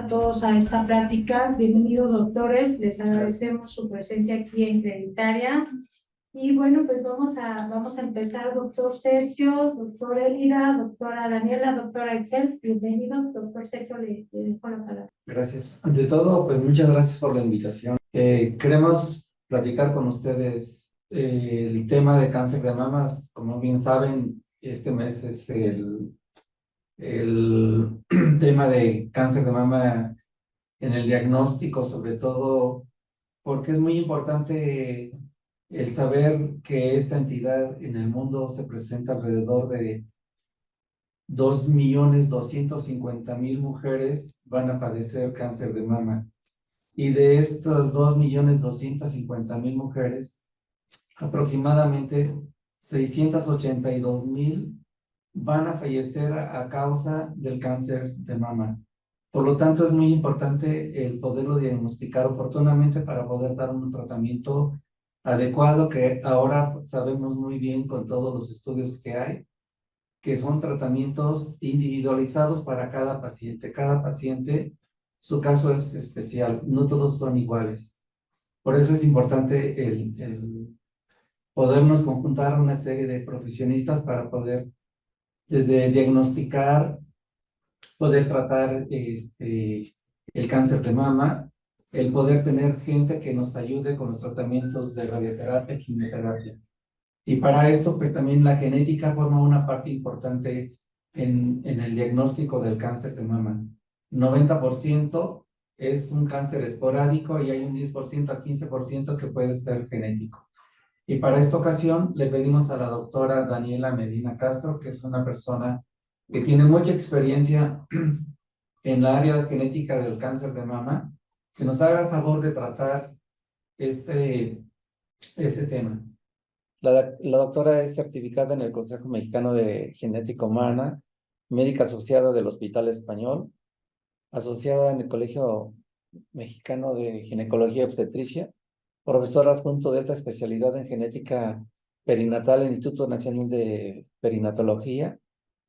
todos a esta plática. Bienvenidos, doctores. Les agradecemos su presencia aquí en Creditaria. Y bueno, pues vamos a empezar, doctor Sergio, doctora Elida, doctora Daniela, doctora Excel. Bienvenidos, doctor Sergio, le dejo la palabra. Gracias. Ante todo, pues muchas gracias por la invitación. Queremos platicar con ustedes el tema de cáncer de mamas. Como bien saben, este mes es el tema de cáncer de mama en el diagnóstico, sobre todo porque es muy importante el saber que esta entidad en el mundo se presenta alrededor de 2.250.000 mujeres van a padecer cáncer de mama. Y de estas 2.250.000 mujeres, aproximadamente 682.000 van a fallecer a causa del cáncer de mama. Por lo tanto, es muy importante el poderlo diagnosticar oportunamente para poder dar un tratamiento adecuado, que ahora sabemos muy bien con todos los estudios que hay, que son tratamientos individualizados para cada paciente. Cada paciente, su caso es especial, no todos son iguales. Por eso es importante el podernos conjuntar una serie de profesionistas para poder, desde diagnosticar, poder tratar el cáncer de mama, el poder tener gente que nos ayude con los tratamientos de radioterapia y quimioterapia. Y para esto, pues también la genética forma una parte importante en el diagnóstico del cáncer de mama. 90% es un cáncer esporádico y hay un 10% a 15% que puede ser genético. Y para esta ocasión le pedimos a la doctora Daniela Medina Castro, que es una persona que tiene mucha experiencia en la área genética del cáncer de mama, que nos haga favor de tratar este tema. La doctora es certificada en el Consejo Mexicano de Genética Humana, médica asociada del Hospital Español, asociada en el Colegio Mexicano de Ginecología y Obstetricia, profesora adjunto de alta especialidad en genética perinatal en el Instituto Nacional de Perinatología,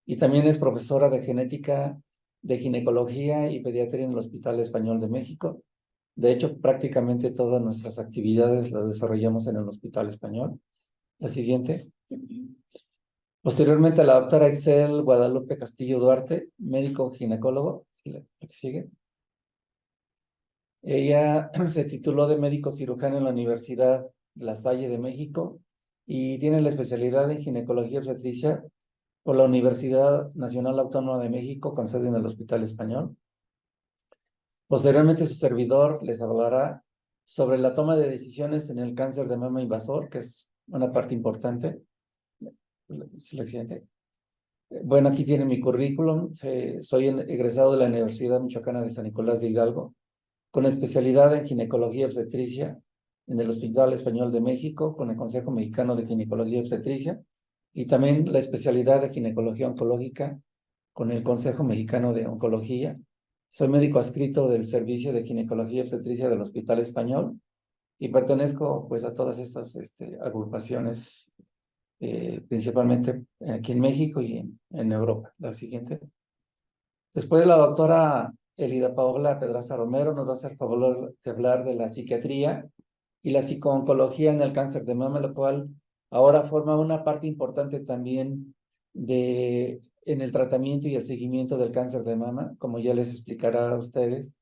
y también es profesora de genética de ginecología y pediatría en el Hospital Español de México. De hecho, prácticamente todas nuestras actividades las desarrollamos en el Hospital Español. La siguiente. Posteriormente, la doctora Excel Guadalupe Castillo Duarte, médico ginecólogo. ¿Sí, la que sigue? Ella se tituló de médico cirujano en la Universidad La Salle de México y tiene la especialidad en ginecología y obstetricia por la Universidad Nacional Autónoma de México, con sede en el Hospital Español. Posteriormente, su servidor les hablará sobre la toma de decisiones en el cáncer de mama invasor, que es una parte importante. Bueno, aquí tiene mi currículum. Soy egresado de la Universidad Michoacana de San Nicolás de Hidalgo, con especialidad en ginecología y obstetricia en el Hospital Español de México, con el Consejo Mexicano de Ginecología y Obstetricia, y también la especialidad de ginecología oncológica con el Consejo Mexicano de Oncología. Soy médico adscrito del Servicio de Ginecología y Obstetricia del Hospital Español y pertenezco pues a todas estas agrupaciones, principalmente aquí en México y en Europa. La siguiente. Después la doctora Elida Paola Pedraza Romero nos va a hacer favor de hablar de la psiquiatría y la psicooncología en el cáncer de mama, lo cual ahora forma una parte importante también en el tratamiento y el seguimiento del cáncer de mama, como ya les explicará a ustedes.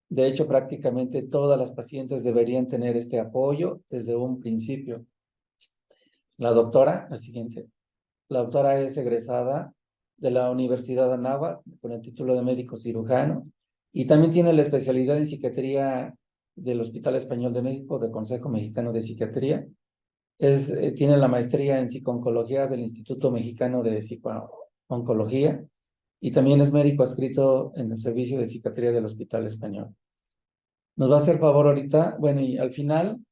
De hecho, prácticamente todas las pacientes deberían tener este apoyo desde un principio. La doctora, la siguiente. La doctora es egresada de la Universidad de Anáhuac con el título de médico cirujano y también tiene la especialidad en psiquiatría del Hospital Español de México, del Consejo Mexicano de Psiquiatría. Tiene la maestría en psicooncología del Instituto Mexicano de Psicooncología y también es médico adscrito en el Servicio de Psiquiatría del Hospital Español. Nos va a hacer favor ahorita, bueno, y al final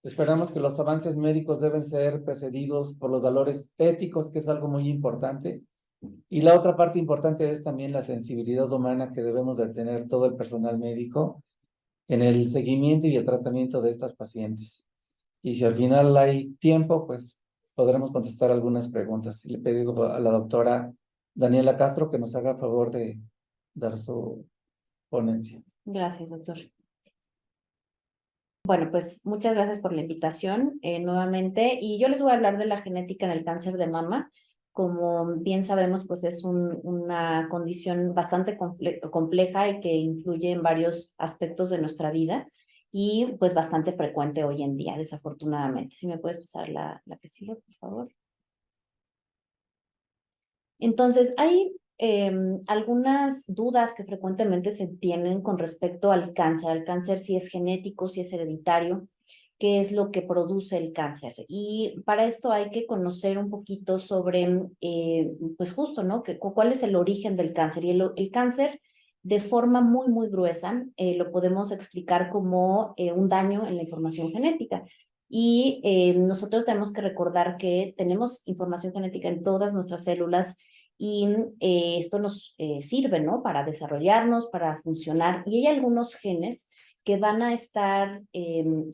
esperamos que los avances médicos deben ser precedidos por los valores éticos, que es algo muy importante. Y la otra parte importante es también la sensibilidad humana que debemos de tener todo el personal médico en el seguimiento y el tratamiento de estas pacientes. Y si al final hay tiempo, pues podremos contestar algunas preguntas. Y le pido a la doctora Daniela Castro que nos haga favor de dar su ponencia. Gracias, doctor. Bueno, pues muchas gracias por la invitación nuevamente. Y yo les voy a hablar de la genética en el cáncer de mama. Como bien sabemos, pues es una condición bastante compleja y que influye en varios aspectos de nuestra vida y pues bastante frecuente hoy en día, desafortunadamente. Si me puedes pasar la que sigue, por favor. Entonces, hay algunas dudas que frecuentemente se tienen con respecto al cáncer. Al cáncer, si es genético, si es hereditario, qué es lo que produce el cáncer. Y para esto hay que conocer un poquito sobre, pues justo, ¿no? ¿Cuál es el origen del cáncer? Y el cáncer, de forma muy, muy gruesa, lo podemos explicar como un daño en la información genética. Y nosotros tenemos que recordar que tenemos información genética en todas nuestras células y esto nos sirve, ¿no? Para desarrollarnos, para funcionar. Y hay algunos genes que van a estar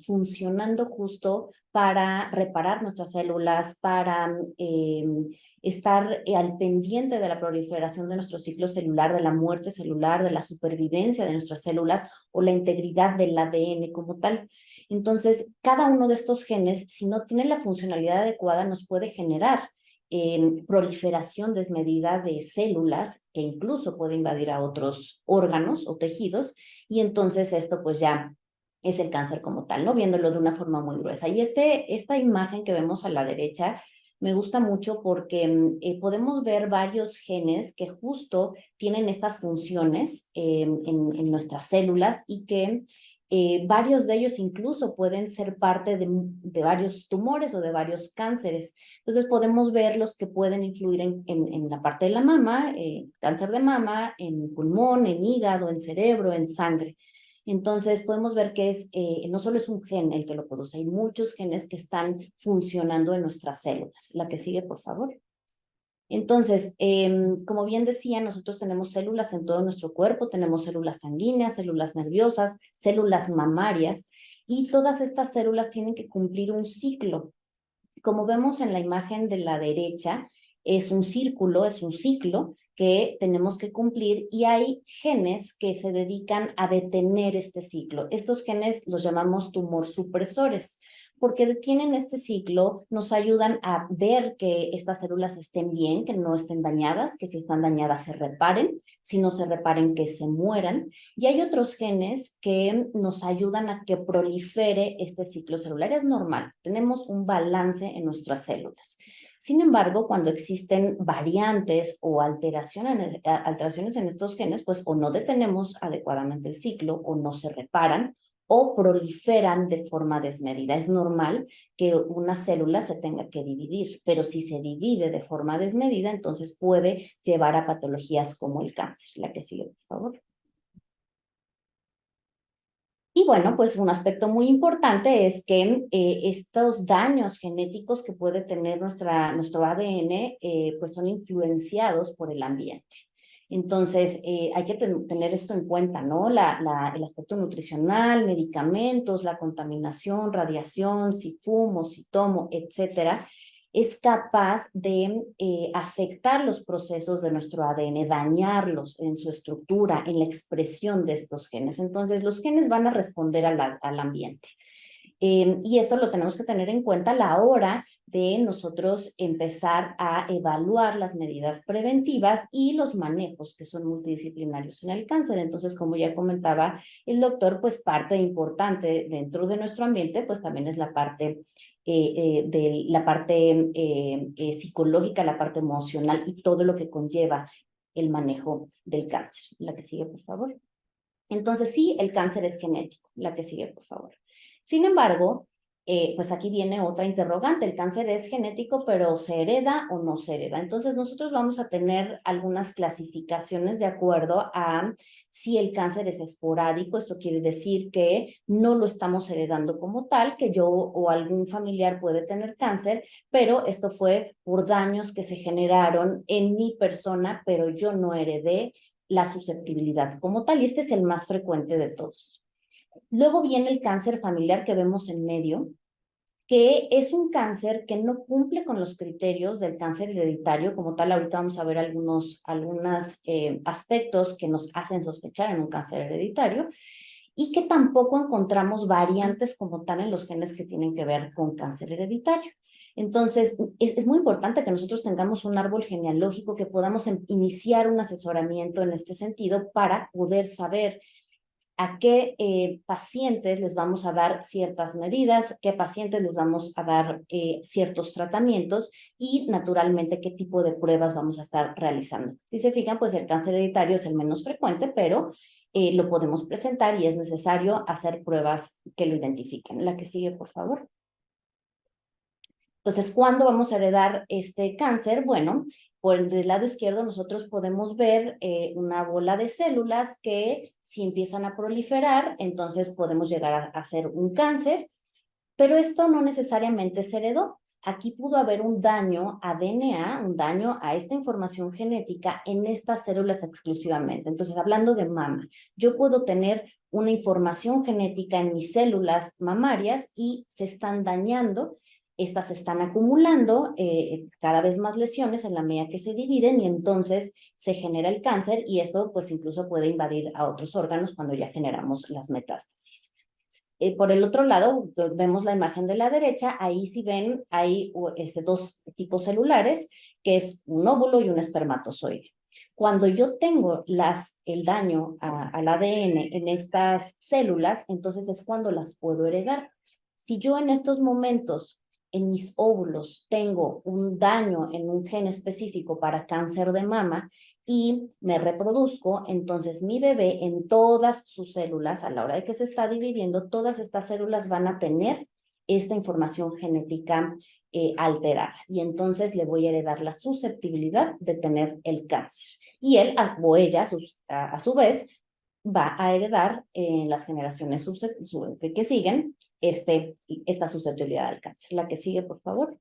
funcionando justo para reparar nuestras células, para estar al pendiente de la proliferación de nuestro ciclo celular, de la muerte celular, de la supervivencia de nuestras células o la integridad del ADN como tal. Entonces, cada uno de estos genes, si no tiene la funcionalidad adecuada, nos puede generar proliferación desmedida de células que incluso puede invadir a otros órganos o tejidos, y entonces esto pues ya es el cáncer como tal, ¿no? Viéndolo de una forma muy gruesa. Y esta imagen que vemos a la derecha me gusta mucho porque podemos ver varios genes que justo tienen estas funciones en nuestras células y que varios de ellos incluso pueden ser parte de varios tumores o de varios cánceres. Entonces podemos ver los que pueden influir en la parte de la mama, cáncer de mama, en pulmón, en hígado, en cerebro, en sangre. Entonces podemos ver que no solo es un gen el que lo produce, hay muchos genes que están funcionando en nuestras células. La que sigue, por favor. Entonces, como bien decía, nosotros tenemos células en todo nuestro cuerpo, tenemos células sanguíneas, células nerviosas, células mamarias, y todas estas células tienen que cumplir un ciclo. Como vemos en la imagen de la derecha, es un círculo, es un ciclo que tenemos que cumplir y hay genes que se dedican a detener este ciclo. Estos genes los llamamos tumor supresores porque detienen este ciclo, nos ayudan a ver que estas células estén bien, que no estén dañadas, que si están dañadas se reparen, si no se reparen que se mueran. Y hay otros genes que nos ayudan a que prolifere este ciclo celular. Es normal, tenemos un balance en nuestras células. Sin embargo, cuando existen variantes o alteraciones en estos genes, pues o no detenemos adecuadamente el ciclo o no se reparan o proliferan de forma desmedida. Es normal que una célula se tenga que dividir, pero si se divide de forma desmedida, entonces puede llevar a patologías como el cáncer. La que sigue, por favor. Y bueno, pues un aspecto muy importante es que estos daños genéticos que puede tener nuestro ADN, pues son influenciados por el ambiente. Entonces, hay que tener esto en cuenta, ¿no? El aspecto nutricional, medicamentos, la contaminación, radiación, si fumo, si tomo, etcétera, es capaz de afectar los procesos de nuestro ADN, dañarlos en su estructura, en la expresión de estos genes. Entonces, los genes van a responder al ambiente. Y esto lo tenemos que tener en cuenta a la hora de nosotros empezar a evaluar las medidas preventivas y los manejos que son multidisciplinarios en el cáncer. Entonces, como ya comentaba el doctor, pues parte importante dentro de nuestro ambiente, pues también es la parte psicológica, la parte emocional y todo lo que conlleva el manejo del cáncer. La que sigue, por favor. Entonces, sí, el cáncer es genético. La que sigue, por favor. Sin embargo, pues aquí viene otra interrogante. El cáncer es genético, pero ¿se hereda o no se hereda? Entonces, nosotros vamos a tener algunas clasificaciones de acuerdo a si el cáncer es esporádico. Esto quiere decir que no lo estamos heredando como tal, que yo o algún familiar puede tener cáncer, pero esto fue por daños que se generaron en mi persona, pero yo no heredé la susceptibilidad como tal, y este es el más frecuente de todos. Luego viene el cáncer familiar que vemos en medio, que es un cáncer que no cumple con los criterios del cáncer hereditario. Como tal, ahorita vamos a ver algunos aspectos que nos hacen sospechar en un cáncer hereditario, y que tampoco encontramos variantes como tal en los genes que tienen que ver con cáncer hereditario. Entonces, es muy importante que nosotros tengamos un árbol genealógico, que podamos iniciar un asesoramiento en este sentido para poder saber a qué pacientes les vamos a dar ciertas medidas, qué pacientes les vamos a dar ciertos tratamientos y, naturalmente, qué tipo de pruebas vamos a estar realizando. Si se fijan, pues el cáncer hereditario es el menos frecuente, pero lo podemos presentar y es necesario hacer pruebas que lo identifiquen. La que sigue, por favor. Entonces, ¿cuándo vamos a heredar este cáncer? Bueno, por el lado izquierdo nosotros podemos ver una bola de células que, si empiezan a proliferar, entonces podemos llegar a hacer un cáncer, pero esto no necesariamente se heredó. Aquí pudo haber un daño a DNA, un daño a esta información genética en estas células exclusivamente. Entonces, hablando de mama, yo puedo tener una información genética en mis células mamarias y se están dañando. Estas se están acumulando, cada vez más lesiones en la medida que se dividen, y entonces se genera el cáncer, y esto pues incluso puede invadir a otros órganos cuando ya generamos las metástasis. Por el otro lado, vemos la imagen de la derecha. Ahí, si ven, hay dos tipos celulares, que es un óvulo y un espermatozoide. Cuando yo tengo el daño al ADN en estas células, entonces es cuando las puedo heredar. Si yo en estos momentos, en mis óvulos, tengo un daño en un gen específico para cáncer de mama y me reproduzco, entonces mi bebé, en todas sus células, a la hora de que se está dividiendo, todas estas células van a tener esta información genética alterada, y entonces le voy a heredar la susceptibilidad de tener el cáncer. Y él o ella, a su vez, va a heredar en las generaciones que siguen esta susceptibilidad al cáncer. La que sigue, por favor.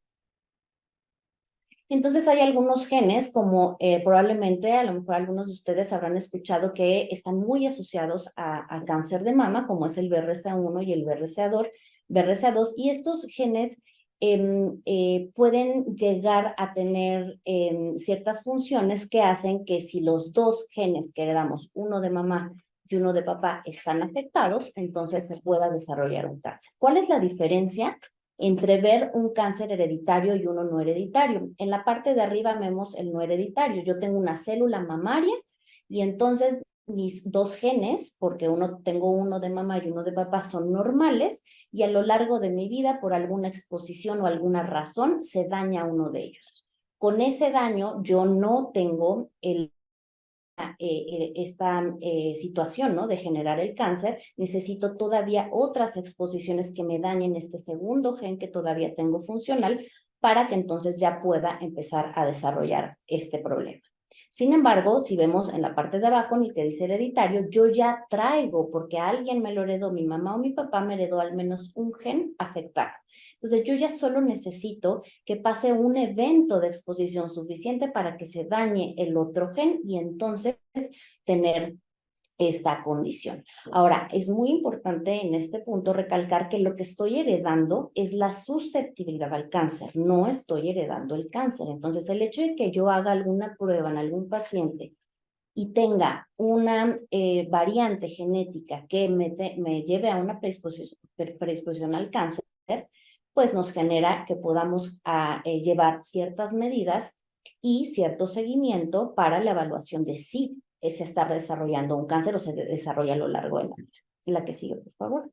Entonces hay algunos genes, como probablemente a lo mejor algunos de ustedes habrán escuchado, que están muy asociados a cáncer de mama, como es el BRCA1 y el BRCA2, y estos genes pueden llegar a tener ciertas funciones que hacen que, si los dos genes que heredamos, uno de mamá y uno de papá, están afectados, entonces se pueda desarrollar un cáncer. ¿Cuál es la diferencia entre ver un cáncer hereditario y uno no hereditario? En la parte de arriba vemos el no hereditario. Yo tengo una célula mamaria y entonces mis dos genes, porque tengo uno de mamá y uno de papá, son normales, y a lo largo de mi vida, por alguna exposición o alguna razón, se daña uno de ellos. Con ese daño yo no tengo esta situación, ¿no?, de generar el cáncer. Necesito todavía otras exposiciones que me dañen este segundo gen que todavía tengo funcional, para que entonces ya pueda empezar a desarrollar este problema. Sin embargo, si vemos en la parte de abajo, en el que dice hereditario, yo ya traigo, porque alguien me lo heredó, mi mamá o mi papá me heredó al menos un gen afectado. Entonces yo ya solo necesito que pase un evento de exposición suficiente para que se dañe el otro gen y entonces tener esta condición. Ahora, es muy importante en este punto recalcar que lo que estoy heredando es la susceptibilidad al cáncer, no estoy heredando el cáncer. Entonces, el hecho de que yo haga alguna prueba en algún paciente y tenga una variante genética que me lleve a una predisposición al cáncer, pues nos genera que podamos llevar ciertas medidas y cierto seguimiento para la evaluación de si se está desarrollando un cáncer o se desarrolla a lo largo de la vida. La que sigue, por favor.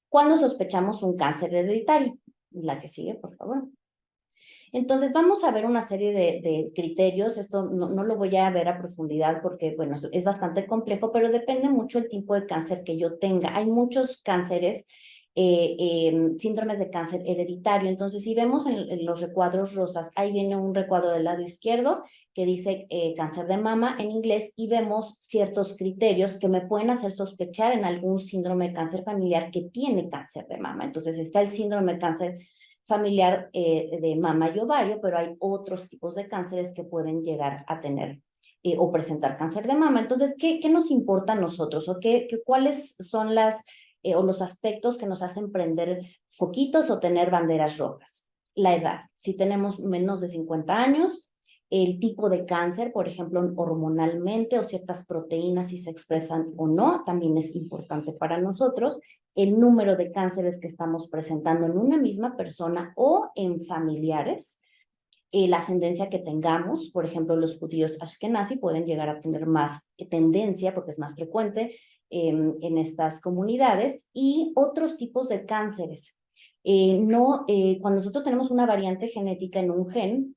¿Cuándo sospechamos un cáncer hereditario? La que sigue, por favor. Entonces, vamos a ver una serie de criterios. Esto no lo voy a ver a profundidad porque, bueno, es bastante complejo, pero depende mucho el tipo de cáncer que yo tenga. Hay muchos cánceres, síndromes de cáncer hereditario. Entonces, si vemos en los recuadros rosas, ahí viene un recuadro del lado izquierdo que dice cáncer de mama en inglés, y vemos ciertos criterios que me pueden hacer sospechar en algún síndrome de cáncer familiar que tiene cáncer de mama. Entonces, está el síndrome de cáncer familiar de mama y ovario, pero hay otros tipos de cánceres que pueden llegar a tener o presentar cáncer de mama. Entonces, ¿qué nos importa a nosotros? ¿O cuáles son o los aspectos que nos hacen prender foquitos o tener banderas rojas. La edad, si tenemos menos de 50 años, el tipo de cáncer, por ejemplo, hormonalmente o ciertas proteínas si se expresan o no, también es importante para nosotros. El número de cánceres que estamos presentando en una misma persona o en familiares, la ascendencia que tengamos, por ejemplo, los judíos ashkenazi pueden llegar a tener más tendencia, porque es más frecuente en estas comunidades, y otros tipos de cánceres. Cuando nosotros tenemos una variante genética en un gen,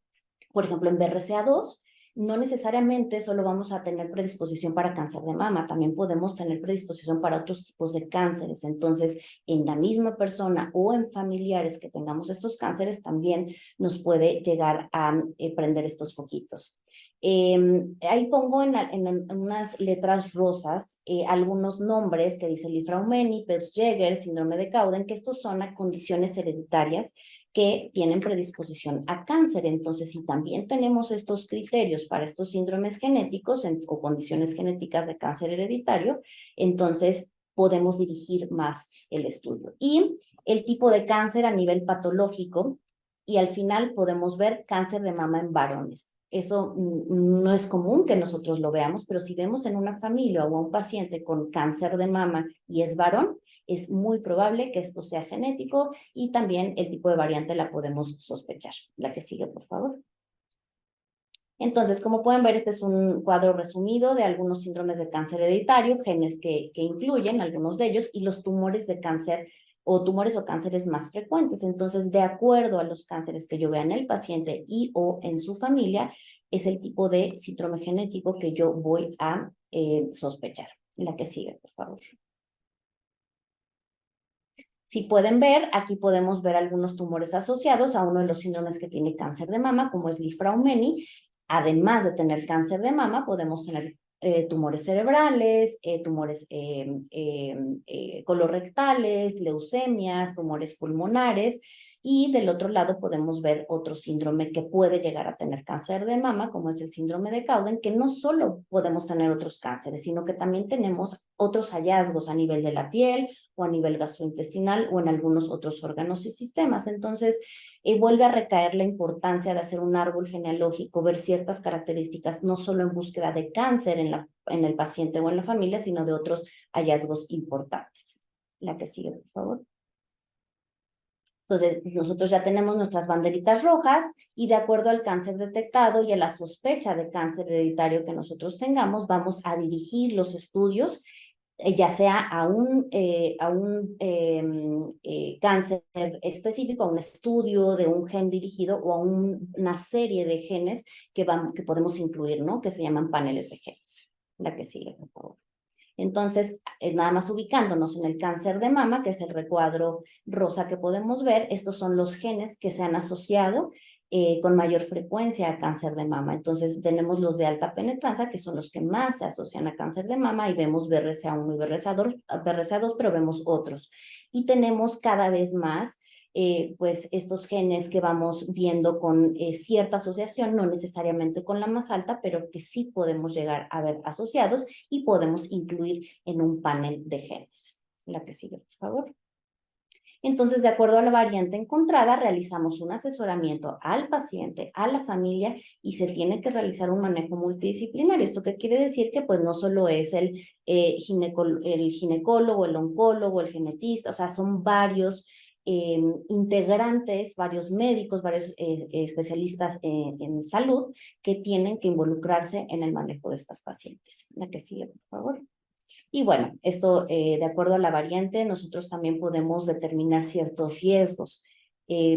por ejemplo, en BRCA2, no necesariamente solo vamos a tener predisposición para cáncer de mama, también podemos tener predisposición para otros tipos de cánceres. Entonces, en la misma persona o en familiares que tengamos estos cánceres, también nos puede llegar a prender estos foquitos. Ahí pongo en unas letras rosas algunos nombres que dice Li-Fraumeni, Peutz-Jeghers, síndrome de Cowden, que estos son condiciones hereditarias que tienen predisposición a cáncer. Entonces, si también tenemos estos criterios para estos síndromes genéticos o condiciones genéticas de cáncer hereditario, entonces podemos dirigir más el estudio. Y el tipo de cáncer a nivel patológico, y al final podemos ver cáncer de mama en varones. Eso no es común que nosotros lo veamos, pero si vemos en una familia o a un paciente con cáncer de mama y es varón, es muy probable que esto sea genético y también el tipo de variante la podemos sospechar. La que sigue, por favor. Entonces, como pueden ver, este es un cuadro resumido de algunos síndromes de cáncer hereditario, genes que incluyen algunos de ellos, y los tumores de cáncer o tumores o cánceres más frecuentes. Entonces, de acuerdo a los cánceres que yo vea en el paciente y o en su familia, es el tipo de síndrome genético que yo voy a sospechar. La que sigue, por favor. Si pueden ver, aquí podemos ver algunos tumores asociados a uno de los síndromes que tiene cáncer de mama, como es Li-Fraumeni. Además de tener cáncer de mama, podemos tener tumores cerebrales, tumores colorectales, leucemias, tumores pulmonares. Y del otro lado podemos ver otro síndrome que puede llegar a tener cáncer de mama, como es el síndrome de Cowden, que no solo podemos tener otros cánceres, sino que también tenemos otros hallazgos a nivel de la piel o a nivel gastrointestinal o en algunos otros órganos y sistemas. Entonces, vuelve a recaer la importancia de hacer un árbol genealógico, ver ciertas características, no solo en búsqueda de cáncer en el paciente o en la familia, sino de otros hallazgos importantes. La que sigue, por favor. Entonces, nosotros ya tenemos nuestras banderitas rojas y de acuerdo al cáncer detectado y a la sospecha de cáncer hereditario que nosotros tengamos, vamos a dirigir los estudios, ya sea a un cáncer específico, a un estudio de un gen dirigido o a una serie de genes que podemos incluir, ¿no? Que se llaman paneles de genes. La que sigue, por favor. Entonces, nada más ubicándonos en el cáncer de mama, que es el recuadro rosa que podemos ver, estos son los genes que se han asociado con mayor frecuencia a cáncer de mama. Entonces, tenemos los de alta penetrancia, que son los que más se asocian a cáncer de mama, y vemos BRCA1 y BRCA2, pero vemos otros. Y tenemos cada vez más pues estos genes que vamos viendo con cierta asociación, no necesariamente con la más alta, pero que sí podemos llegar a ver asociados y podemos incluir en un panel de genes. La que sigue, por favor. Entonces, de acuerdo a la variante encontrada, realizamos un asesoramiento al paciente, a la familia, y se tiene que realizar un manejo multidisciplinario. ¿Esto qué quiere decir? Que pues no solo es el ginecólogo, el oncólogo, el genetista, o sea, son varios integrantes, varios médicos, varios especialistas en salud que tienen que involucrarse en el manejo de estas pacientes. La que sigue, por favor. Y bueno, esto de acuerdo a la variante, nosotros también podemos determinar ciertos riesgos.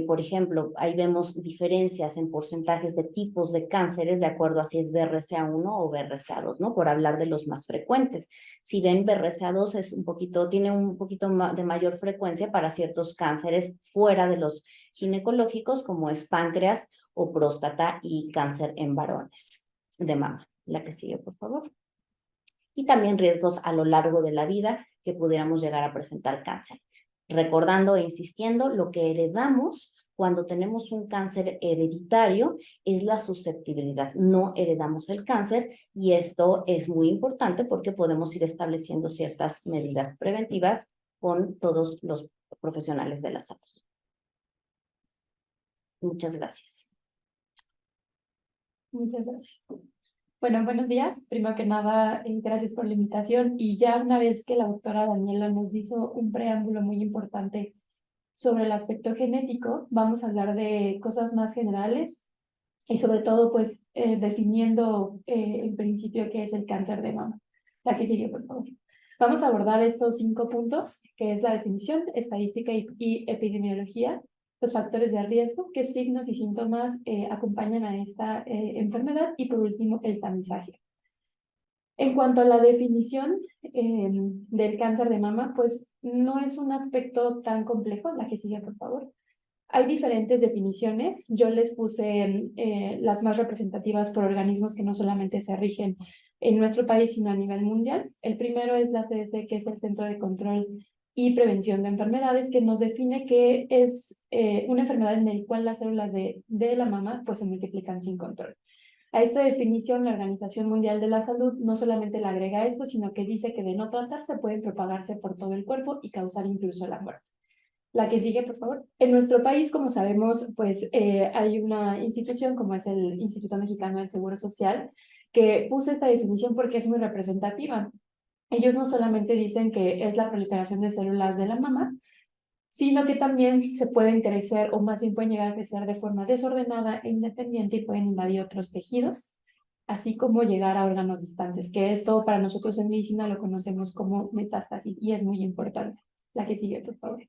Por ejemplo, ahí vemos diferencias en porcentajes de tipos de cánceres de acuerdo a si es BRCA1 o BRCA2, ¿no? Por hablar de los más frecuentes. Si ven, BRCA2 tiene un poquito de mayor frecuencia para ciertos cánceres fuera de los ginecológicos, como es páncreas o próstata y cáncer en varones de mama. La que sigue, por favor. Y también riesgos a lo largo de la vida que pudiéramos llegar a presentar cáncer. Recordando e insistiendo, lo que heredamos cuando tenemos un cáncer hereditario es la susceptibilidad. No heredamos el cáncer, y esto es muy importante porque podemos ir estableciendo ciertas medidas preventivas con todos los profesionales de la salud. Muchas gracias. Muchas gracias. Bueno, buenos días. Primero que nada, gracias por la invitación. Y ya una vez que la doctora Daniela nos hizo un preámbulo muy importante sobre el aspecto genético, vamos a hablar de cosas más generales y sobre todo, pues, definiendo en principio qué es el cáncer de mama. La que sigue, por favor. Vamos a abordar estos 5 puntos, que es la definición, estadística y epidemiología, los factores de riesgo, qué signos y síntomas acompañan a esta enfermedad y por último el tamizaje. En cuanto a la definición del cáncer de mama, pues no es un aspecto tan complejo. La que sigue, por favor. Hay diferentes definiciones. Yo les puse las más representativas por organismos que no solamente se rigen en nuestro país, sino a nivel mundial. El primero es la CDC, que es el Centro de Control y Prevención de Enfermedades, que nos define que es una enfermedad en la cual las células de la mama pues, se multiplican sin control. A esta definición, la Organización Mundial de la Salud no solamente le agrega esto, sino que dice que de no tratarse pueden propagarse por todo el cuerpo y causar incluso la muerte. La que sigue, por favor. En nuestro país, como sabemos, pues hay una institución como es el Instituto Mexicano del Seguro Social que puso esta definición porque es muy representativa. Ellos no solamente dicen que es la proliferación de células de la mama, sino que también se pueden crecer o más bien pueden llegar a crecer de forma desordenada e independiente y pueden invadir otros tejidos, así como llegar a órganos distantes, que esto para nosotros en medicina lo conocemos como metástasis y es muy importante. La que sigue, por favor.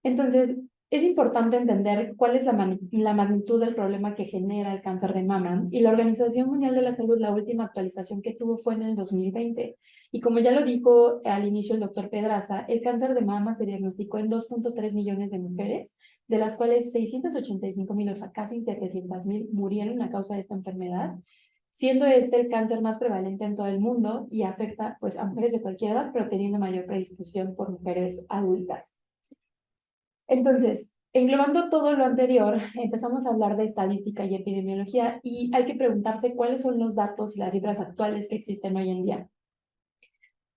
Entonces, es importante entender cuál es la magnitud del problema que genera el cáncer de mama y la Organización Mundial de la Salud, la última actualización que tuvo fue en el 2020 y como ya lo dijo al inicio el doctor Pedraza, el cáncer de mama se diagnosticó en 2.3 millones de mujeres, de las cuales 685,000, o sea, casi 700,000 murieron a causa de esta enfermedad, siendo este el cáncer más prevalente en todo el mundo y afecta pues, a mujeres de cualquier edad, pero teniendo mayor predisposición por mujeres adultas. Entonces, englobando todo lo anterior, empezamos a hablar de estadística y epidemiología y hay que preguntarse cuáles son los datos y las cifras actuales que existen hoy en día.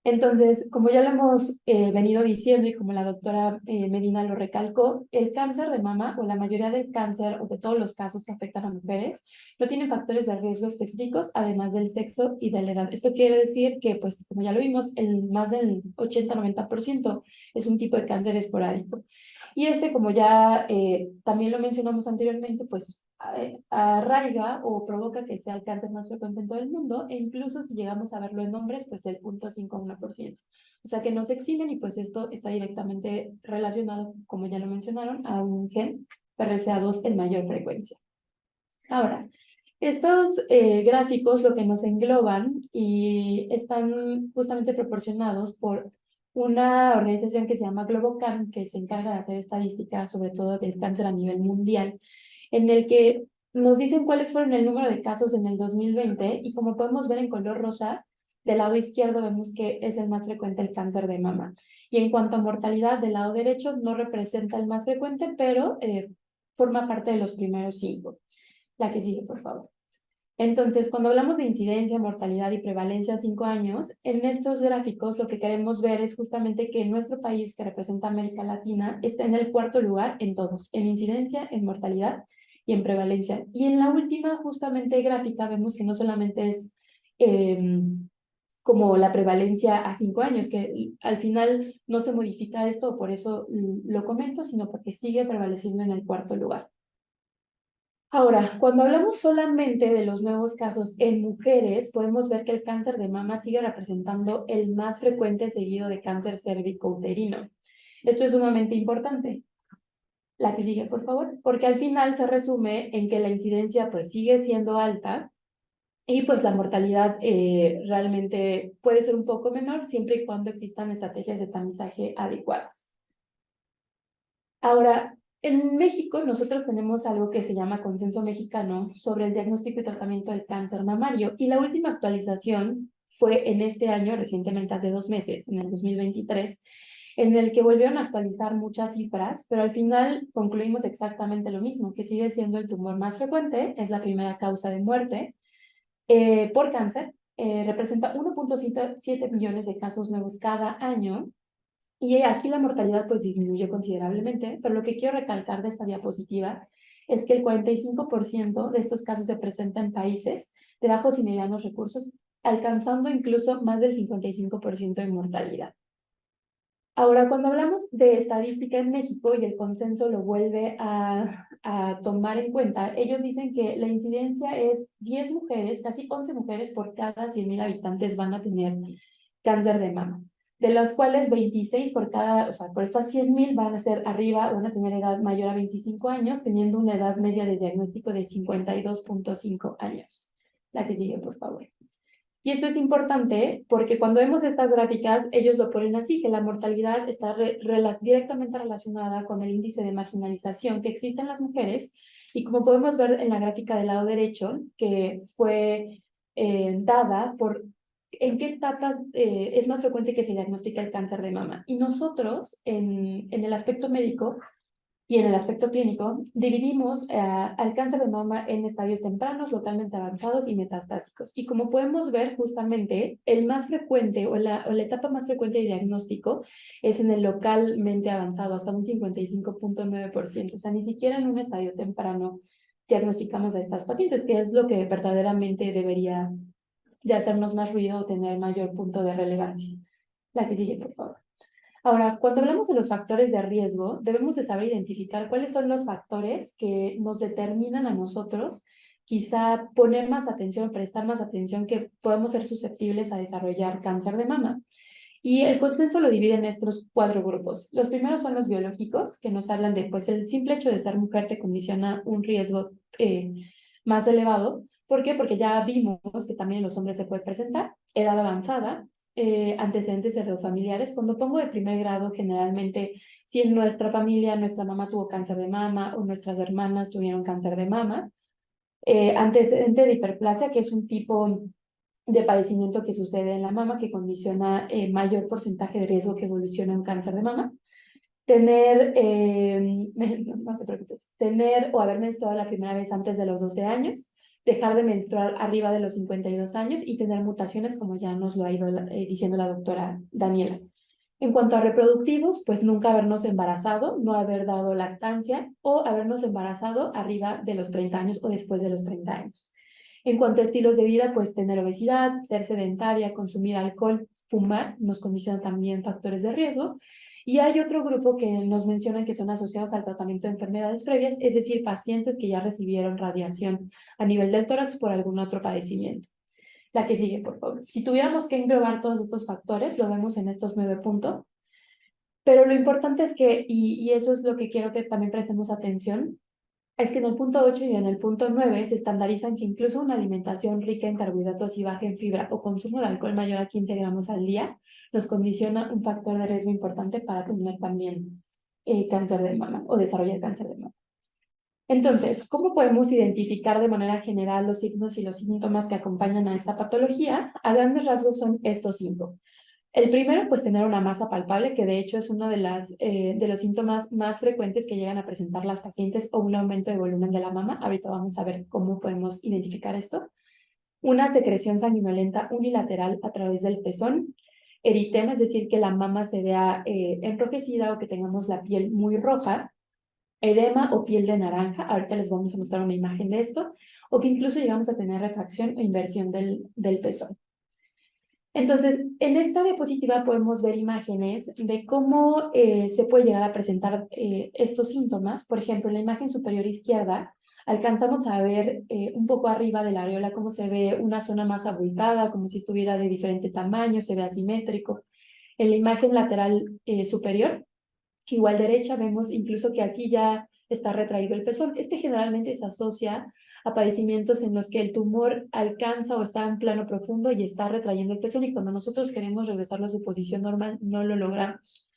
Entonces, como ya lo hemos venido diciendo y como la doctora Medina lo recalcó, el cáncer de mama o la mayoría del cáncer o de todos los casos que afectan a mujeres no tienen factores de riesgo específicos, además del sexo y de la edad. Esto quiere decir que, pues, como ya lo vimos, más del 80-90% es un tipo de cáncer esporádico. Y como ya también lo mencionamos anteriormente, pues arraiga o provoca que sea el cáncer más frecuente en todo el mundo, e incluso si llegamos a verlo en hombres, pues el 0.51%. O sea que no se eximen y pues esto está directamente relacionado, como ya lo mencionaron, a un gen PRCA2 en mayor frecuencia. Ahora, estos gráficos lo que nos engloban y están justamente proporcionados por una organización que se llama GloboCan, que se encarga de hacer estadísticas sobre todo del cáncer a nivel mundial, en el que nos dicen cuáles fueron el número de casos en el 2020 y como podemos ver en color rosa, del lado izquierdo vemos que es el más frecuente el cáncer de mama. Y en cuanto a mortalidad, del lado derecho no representa el más frecuente, pero forma parte de los primeros 5. La que sigue, por favor. Entonces, cuando hablamos de incidencia, mortalidad y prevalencia a 5 años, en estos gráficos lo que queremos ver es justamente que nuestro país, que representa América Latina, está en el 4º lugar en todos, en incidencia, en mortalidad y en prevalencia. Y en la última, justamente, gráfica, vemos que no solamente es como la prevalencia a 5 años, que al final no se modifica esto, por eso lo comento, sino porque sigue prevaleciendo en el 4º lugar. Ahora, cuando hablamos solamente de los nuevos casos en mujeres, podemos ver que el cáncer de mama sigue representando el más frecuente seguido de cáncer cérvico-uterino. Esto es sumamente importante. La que sigue, por favor, porque al final se resume en que la incidencia pues sigue siendo alta y pues la mortalidad realmente puede ser un poco menor siempre y cuando existan estrategias de tamizaje adecuadas. Ahora, en México nosotros tenemos algo que se llama Consenso Mexicano sobre el diagnóstico y tratamiento del cáncer mamario y la última actualización fue en este año, recientemente hace 2 meses, en el 2023, en el que volvieron a actualizar muchas cifras, pero al final concluimos exactamente lo mismo, que sigue siendo el tumor más frecuente, es la primera causa de muerte por cáncer, representa 1.7 millones de casos nuevos cada año Y aquí la mortalidad pues disminuye considerablemente, pero lo que quiero recalcar de esta diapositiva es que el 45% de estos casos se presenta en países de bajos y medianos recursos, alcanzando incluso más del 55% de mortalidad. Ahora, cuando hablamos de estadística en México y el consenso lo vuelve a tomar en cuenta, ellos dicen que la incidencia es 10 mujeres, casi 11 mujeres por cada 100,000 habitantes van a tener cáncer de mama, de las cuales 26 por cada, o sea, por estas 100,000 van a ser arriba, van a tener edad mayor a 25 años, teniendo una edad media de diagnóstico de 52.5 años. La que sigue, por favor. Y esto es importante porque cuando vemos estas gráficas, ellos lo ponen así, que la mortalidad está directamente relacionada con el índice de marginalización que existe en las mujeres. Y como podemos ver en la gráfica del lado derecho, que fue dada por en qué etapas es más frecuente que se diagnostica el cáncer de mama. Y nosotros, en el aspecto médico, y en el aspecto clínico, dividimos al cáncer de mama en estadios tempranos, localmente avanzados y metastásicos. Y como podemos ver, justamente, el más frecuente o la etapa más frecuente de diagnóstico es en el localmente avanzado, hasta un 55.9%. O sea, ni siquiera en un estadio temprano diagnosticamos a estas pacientes, que es lo que verdaderamente debería de hacernos más ruido o tener mayor punto de relevancia. La que sigue, por favor. Ahora, cuando hablamos de los factores de riesgo, debemos de saber identificar cuáles son los factores que nos determinan a nosotros, quizá poner más atención, prestar más atención, que podemos ser susceptibles a desarrollar cáncer de mama. Y el consenso lo divide en estos 4 grupos. Los primeros son los biológicos, que nos hablan de, pues, el simple hecho de ser mujer te condiciona un riesgo más elevado. ¿Por qué? Porque ya vimos que también en los hombres se puede presentar, edad avanzada, antecedentes heredofamiliares. Cuando pongo de primer grado, generalmente, si en nuestra familia nuestra mamá tuvo cáncer de mama o nuestras hermanas tuvieron cáncer de mama, antecedente de hiperplasia, que es un tipo de padecimiento que sucede en la mama que condiciona mayor porcentaje de riesgo que evoluciona un cáncer de mama. Tener, no te preocupes, tener o haber menstruado la primera vez antes de los 12 años, dejar de menstruar arriba de los 52 años y tener mutaciones, como ya nos lo ha ido diciendo la doctora Daniela. En cuanto a reproductivos, pues nunca habernos embarazado, no haber dado lactancia o habernos embarazado arriba de los 30 años o después de los 30 años. En cuanto a estilos de vida, pues tener obesidad, ser sedentaria, consumir alcohol, fumar, nos condiciona también factores de riesgo. Y hay otro grupo que nos mencionan que son asociados al tratamiento de enfermedades previas, es decir, pacientes que ya recibieron radiación a nivel del tórax por algún otro padecimiento. La que sigue, por favor. Si tuviéramos que englobar todos estos factores, lo vemos en estos 9 puntos. Pero lo importante es que, y eso es lo que quiero que también prestemos atención, es que en el punto 8 y en el punto 9 se estandarizan que incluso una alimentación rica en carbohidratos y baja en fibra o consumo de alcohol mayor a 15 gramos al día nos condiciona un factor de riesgo importante para tener también cáncer de mama o desarrollar cáncer de mama. Entonces, ¿cómo podemos identificar de manera general los signos y los síntomas que acompañan a esta patología? A grandes rasgos son estos 5. El primero, pues tener una masa palpable, que de hecho es uno de los síntomas más frecuentes que llegan a presentar las pacientes, o un aumento de volumen de la mama. Ahorita vamos a ver cómo podemos identificar esto. Una secreción sanguinolenta unilateral a través del pezón. Eritema, es decir, que la mama se vea enrojecida o que tengamos la piel muy roja. Edema o piel de naranja, ahorita les vamos a mostrar una imagen de esto, o que incluso llegamos a tener retracción o inversión del pezón. Entonces, en esta diapositiva podemos ver imágenes de cómo se puede llegar a presentar estos síntomas. Por ejemplo, en la imagen superior izquierda, alcanzamos a ver un poco arriba de la areola cómo se ve una zona más abultada, como si estuviera de diferente tamaño, se ve asimétrico. En la imagen lateral superior, igual derecha, vemos incluso que aquí ya está retraído el pezón. Este generalmente se asocia a padecimientos en los que el tumor alcanza o está en plano profundo y está retrayendo el pezón, y cuando nosotros queremos regresarlo a su posición normal, no lo logramos.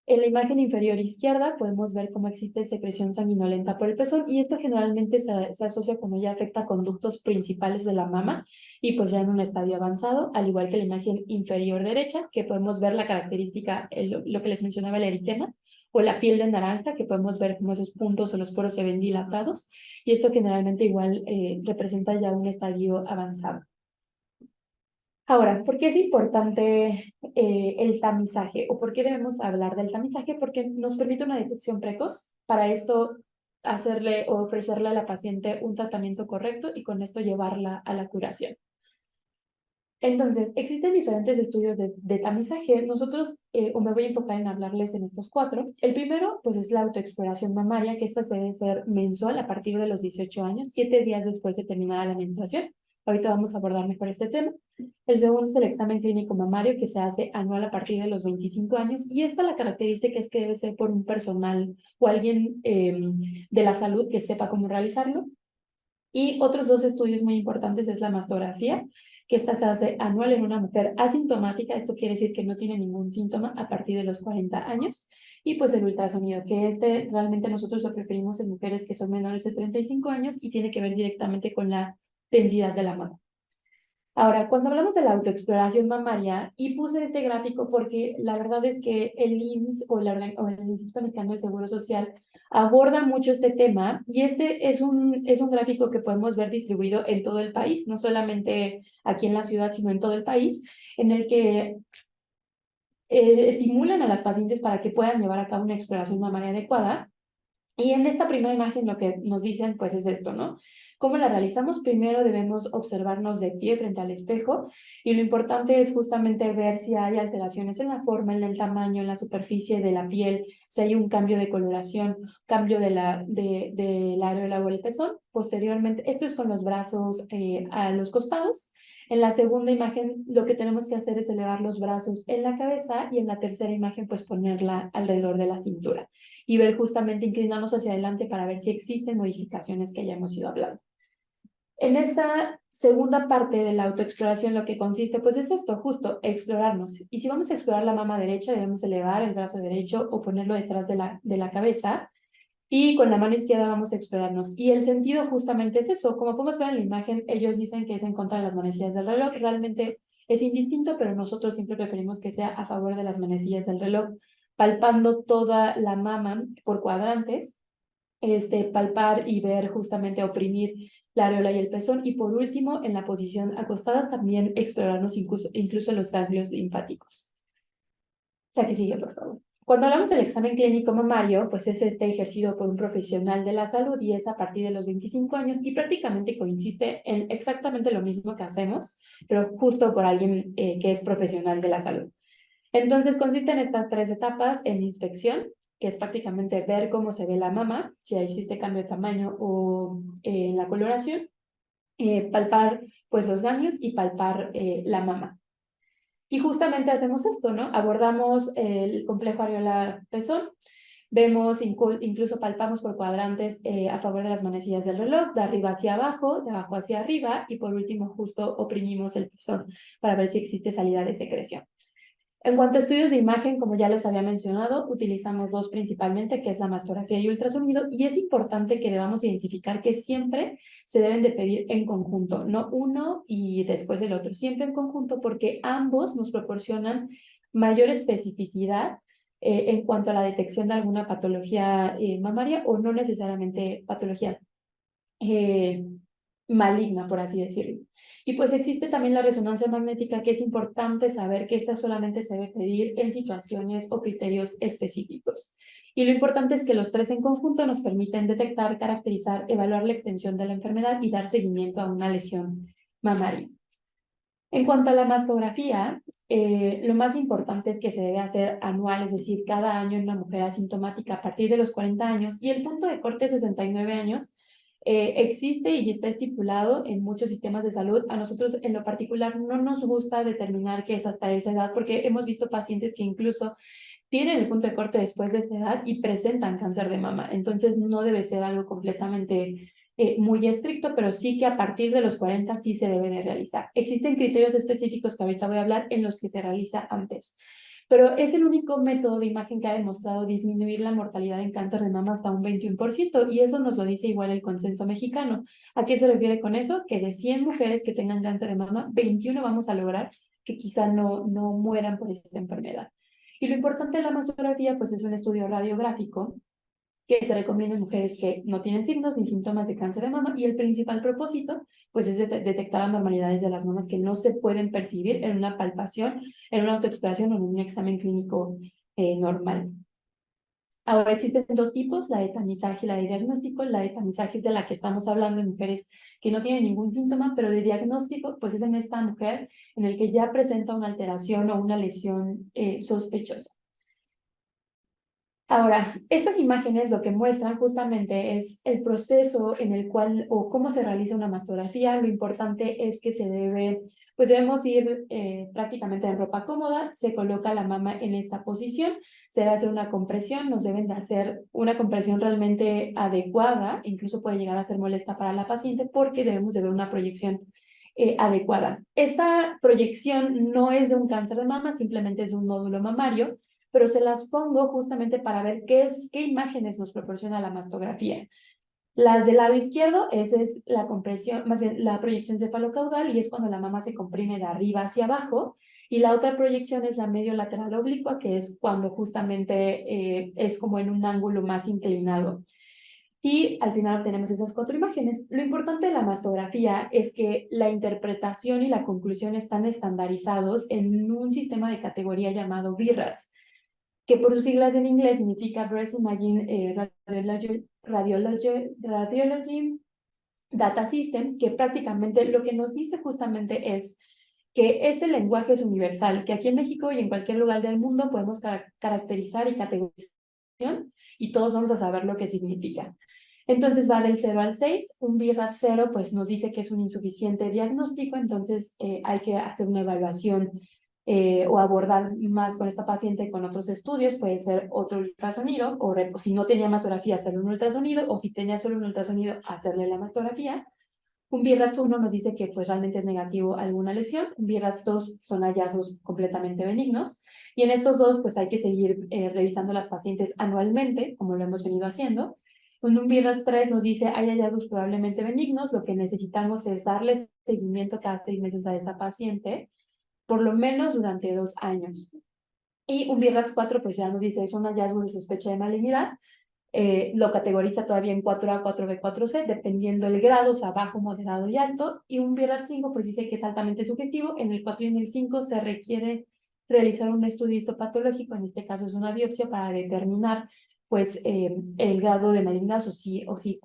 En la imagen inferior izquierda podemos ver cómo existe secreción sanguinolenta por el pezón, y esto generalmente se asocia cuando ya afecta conductos principales de la mama y pues ya en un estadio avanzado, al igual que la imagen inferior derecha, que podemos ver la característica, lo que les mencionaba, el eritema, o la piel de naranja, que podemos ver cómo esos puntos o los poros se ven dilatados, y esto generalmente igual representa ya un estadio avanzado. Ahora, ¿por qué es importante el tamizaje o por qué debemos hablar del tamizaje? Porque nos permite una detección precoz. Para esto, hacerle o ofrecerle a la paciente un tratamiento correcto y con esto llevarla a la curación. Entonces, existen diferentes estudios de tamizaje. Nosotros, o me voy a enfocar en hablarles en estos 4. El primero, pues, es la autoexploración mamaria, que esta se debe ser mensual a partir de los 18 años, 7 días después de terminada la menstruación. Ahorita vamos a abordar mejor este tema. El segundo es el examen clínico mamario, que se hace anual a partir de los 25 años. Y esta la característica es que debe ser por un personal o alguien de la salud que sepa cómo realizarlo. Y otros 2 estudios muy importantes es la mastografía, que esta se hace anual en una mujer asintomática, esto quiere decir que no tiene ningún síntoma a partir de los 40 años, y pues el ultrasonido, que realmente nosotros lo preferimos en mujeres que son menores de 35 años y tiene que ver directamente con la densidad de la mama. Ahora, cuando hablamos de la autoexploración mamaria, y puse este gráfico porque la verdad es que el IMSS o el Instituto Mexicano del Seguro Social aborda mucho este tema, y este es un gráfico que podemos ver distribuido en todo el país, no solamente aquí en la ciudad, sino en todo el país, en el que estimulan a las pacientes para que puedan llevar a cabo una exploración mamaria adecuada. Y en esta primera imagen lo que nos dicen pues es esto, ¿no? ¿Cómo la realizamos? Primero debemos observarnos de pie frente al espejo, y lo importante es justamente ver si hay alteraciones en la forma, en el tamaño, en la superficie de la piel, si hay un cambio de coloración, cambio de la areola o el pezón. Posteriormente, esto es con los brazos a los costados. En la segunda imagen lo que tenemos que hacer es elevar los brazos en la cabeza, y en la tercera imagen pues ponerla alrededor de la cintura y ver justamente, inclinarnos hacia adelante para ver si existen modificaciones que hayamos ido hablando. En esta segunda parte de la autoexploración lo que consiste pues es esto, justo explorarnos. Y si vamos a explorar la mama derecha, debemos elevar el brazo derecho o ponerlo detrás de la cabeza, y con la mano izquierda vamos a explorarnos. Y el sentido justamente es eso. Como podemos ver en la imagen, ellos dicen que es en contra de las manecillas del reloj. Realmente es indistinto, pero nosotros siempre preferimos que sea a favor de las manecillas del reloj, palpando toda la mama por cuadrantes, palpar y ver justamente oprimir la areola y el pezón. Y por último, en la posición acostada, también explorarnos incluso los ganglios linfáticos. La que sigue, por favor. Cuando hablamos del examen clínico mamario, pues es ejercido por un profesional de la salud y es a partir de los 25 años, y prácticamente consiste en exactamente lo mismo que hacemos, pero justo por alguien que es profesional de la salud. Entonces consiste en estas 3 etapas: en inspección, que es prácticamente ver cómo se ve la mama, si existe cambio de tamaño o en la coloración, palpar pues los ganglios y palpar la mama. Y justamente hacemos esto, ¿no? Abordamos el complejo areola-pezón, vemos, incluso palpamos por cuadrantes a favor de las manecillas del reloj, de arriba hacia abajo, de abajo hacia arriba, y por último justo oprimimos el pezón para ver si existe salida de secreción. En cuanto a estudios de imagen, como ya les había mencionado, utilizamos 2 principalmente, que es la mastografía y ultrasonido, y es importante que debamos identificar que siempre se deben de pedir en conjunto, no uno y después el otro, siempre en conjunto, porque ambos nos proporcionan mayor especificidad en cuanto a la detección de alguna patología mamaria, o no necesariamente patología maligna, por así decirlo. Y pues existe también la resonancia magnética, que es importante saber que esta solamente se debe pedir en situaciones o criterios específicos. Y lo importante es que los 3 en conjunto nos permiten detectar, caracterizar, evaluar la extensión de la enfermedad y dar seguimiento a una lesión mamaria. En cuanto a la mastografía, lo más importante es que se debe hacer anual, es decir, cada año en una mujer asintomática a partir de los 40 años, y el punto de corte es 69 años. Existe y está estipulado en muchos sistemas de salud. A nosotros en lo particular no nos gusta determinar que es hasta esa edad, porque hemos visto pacientes que incluso tienen el punto de corte después de esta edad y presentan cáncer de mama. Entonces no debe ser algo completamente muy estricto, pero sí que a partir de los 40 sí se debe de realizar. Existen criterios específicos que ahorita voy a hablar en los que se realiza antes, pero es el único método de imagen que ha demostrado disminuir la mortalidad en cáncer de mama hasta un 21%, y eso nos lo dice igual el consenso mexicano. ¿A qué se refiere con eso? Que de 100 mujeres que tengan cáncer de mama, 21 vamos a lograr que quizá no mueran por esta enfermedad. Y lo importante de la mastografía pues es un estudio radiográfico que se recomienda en mujeres que no tienen signos ni síntomas de cáncer de mama, y el principal propósito pues es detectar anormalidades de las mamas que no se pueden percibir en una palpación, en una autoexploración o en un examen clínico normal. Ahora existen dos tipos, la de tamizaje y la de diagnóstico. La de tamizaje es de la que estamos hablando en mujeres que no tienen ningún síntoma, pero de diagnóstico pues es en esta mujer en el que ya presenta una alteración o una lesión sospechosa. Ahora, estas imágenes lo que muestran justamente es el proceso en el cual o cómo se realiza una mastografía. Lo importante es que debemos ir prácticamente en ropa cómoda, se coloca la mama en esta posición, se debe hacer una compresión, nos deben de hacer una compresión realmente adecuada, incluso puede llegar a ser molesta para la paciente porque debemos de ver una proyección adecuada. Esta proyección no es de un cáncer de mama, simplemente es de un nódulo mamario, pero se las pongo justamente para ver qué imágenes nos proporciona la mastografía. Las del lado izquierdo, esa es la compresión, más bien la proyección cefalocaudal, y es cuando la mama se comprime de arriba hacia abajo, y la otra proyección es la medio lateral oblicua, que es cuando justamente es como en un ángulo más inclinado. Y al final obtenemos esas 4 imágenes. Lo importante de la mastografía es que la interpretación y la conclusión están estandarizados en un sistema de categoría llamado BIRADS, que por sus siglas en inglés significa Breast Imaging Radiology Data System, que prácticamente lo que nos dice justamente es que este lenguaje es universal, que aquí en México y en cualquier lugar del mundo podemos caracterizar y categorizar y todos vamos a saber lo que significa. Entonces va del 0 al 6, un BIRAD 0 pues nos dice que es un insuficiente diagnóstico, entonces hay que hacer una evaluación o abordar más con esta paciente con otros estudios, puede ser otro ultrasonido, o si no tenía mastografía, hacerle un ultrasonido, o si tenía solo un ultrasonido, hacerle la mastografía. Un BIRADS 1 nos dice que pues realmente es negativo alguna lesión, un BIRADS 2 son hallazgos completamente benignos, y en estos dos pues hay que seguir revisando las pacientes anualmente, como lo hemos venido haciendo. Un BIRADS 3 nos dice hay hallazgos probablemente benignos, lo que necesitamos es darle seguimiento cada 6 meses a esa paciente, por lo menos durante 2 años. Y un BIRADS 4 pues ya nos dice es un hallazgo de sospecha de malignidad, lo categoriza todavía en 4A, 4B, 4C, dependiendo el grado, o sea, bajo, moderado y alto. Y un BIRADS 5 pues dice que es altamente subjetivo. En el 4 y en el 5 se requiere realizar un estudio histopatológico, en este caso es una biopsia, para determinar pues el grado de malignidad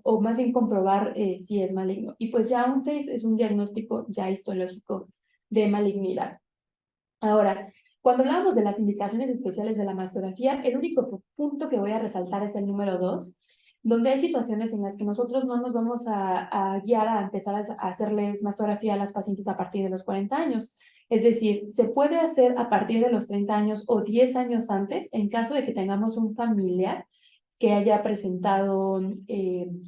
o más bien comprobar si es maligno. Y pues ya un 6 es un diagnóstico ya histológico de malignidad. Ahora, cuando hablábamos de las indicaciones especiales de la mastografía, el único punto que voy a resaltar es el número 2, donde hay situaciones en las que nosotros no nos vamos a guiar a empezar a hacerles mastografía a las pacientes a partir de los 40 años. Es decir, se puede hacer a partir de los 30 años o 10 años antes en caso de que tengamos un familiar que haya presentado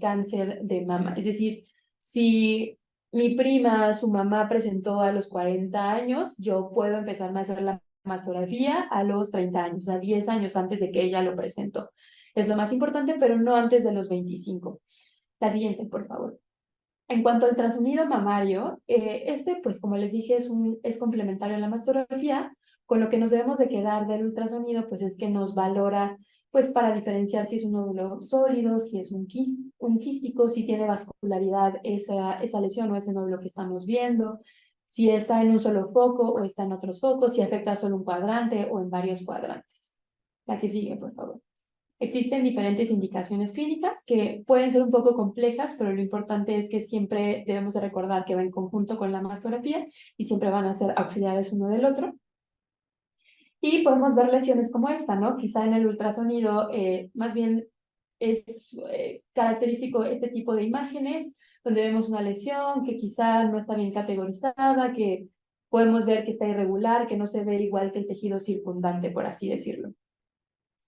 cáncer de mama. Es decir, si mi prima, su mamá presentó a los 40 años, yo puedo empezar a hacer la mastografía a los 30 años, a 10 años antes de que ella lo presentó. Es lo más importante, pero no antes de los 25. La siguiente, por favor. En cuanto al ultrasonido mamario, pues como les dije, es complementario a la mastografía. Con lo que nos debemos de quedar del ultrasonido, pues es que nos valora pues para diferenciar si es un nódulo sólido, si es un quístico, si tiene vascularidad esa lesión o ese nódulo que estamos viendo, si está en un solo foco o está en otros focos, si afecta solo un cuadrante o en varios cuadrantes. La que sigue, por favor. Existen diferentes indicaciones clínicas que pueden ser un poco complejas, pero lo importante es que siempre debemos de recordar que va en conjunto con la mastografía y siempre van a ser auxiliares uno del otro. Y podemos ver lesiones como esta, ¿no? Quizá en el ultrasonido, más bien es característico este tipo de imágenes, donde vemos una lesión que quizá no está bien categorizada, que podemos ver que está irregular, que no se ve igual que el tejido circundante, por así decirlo.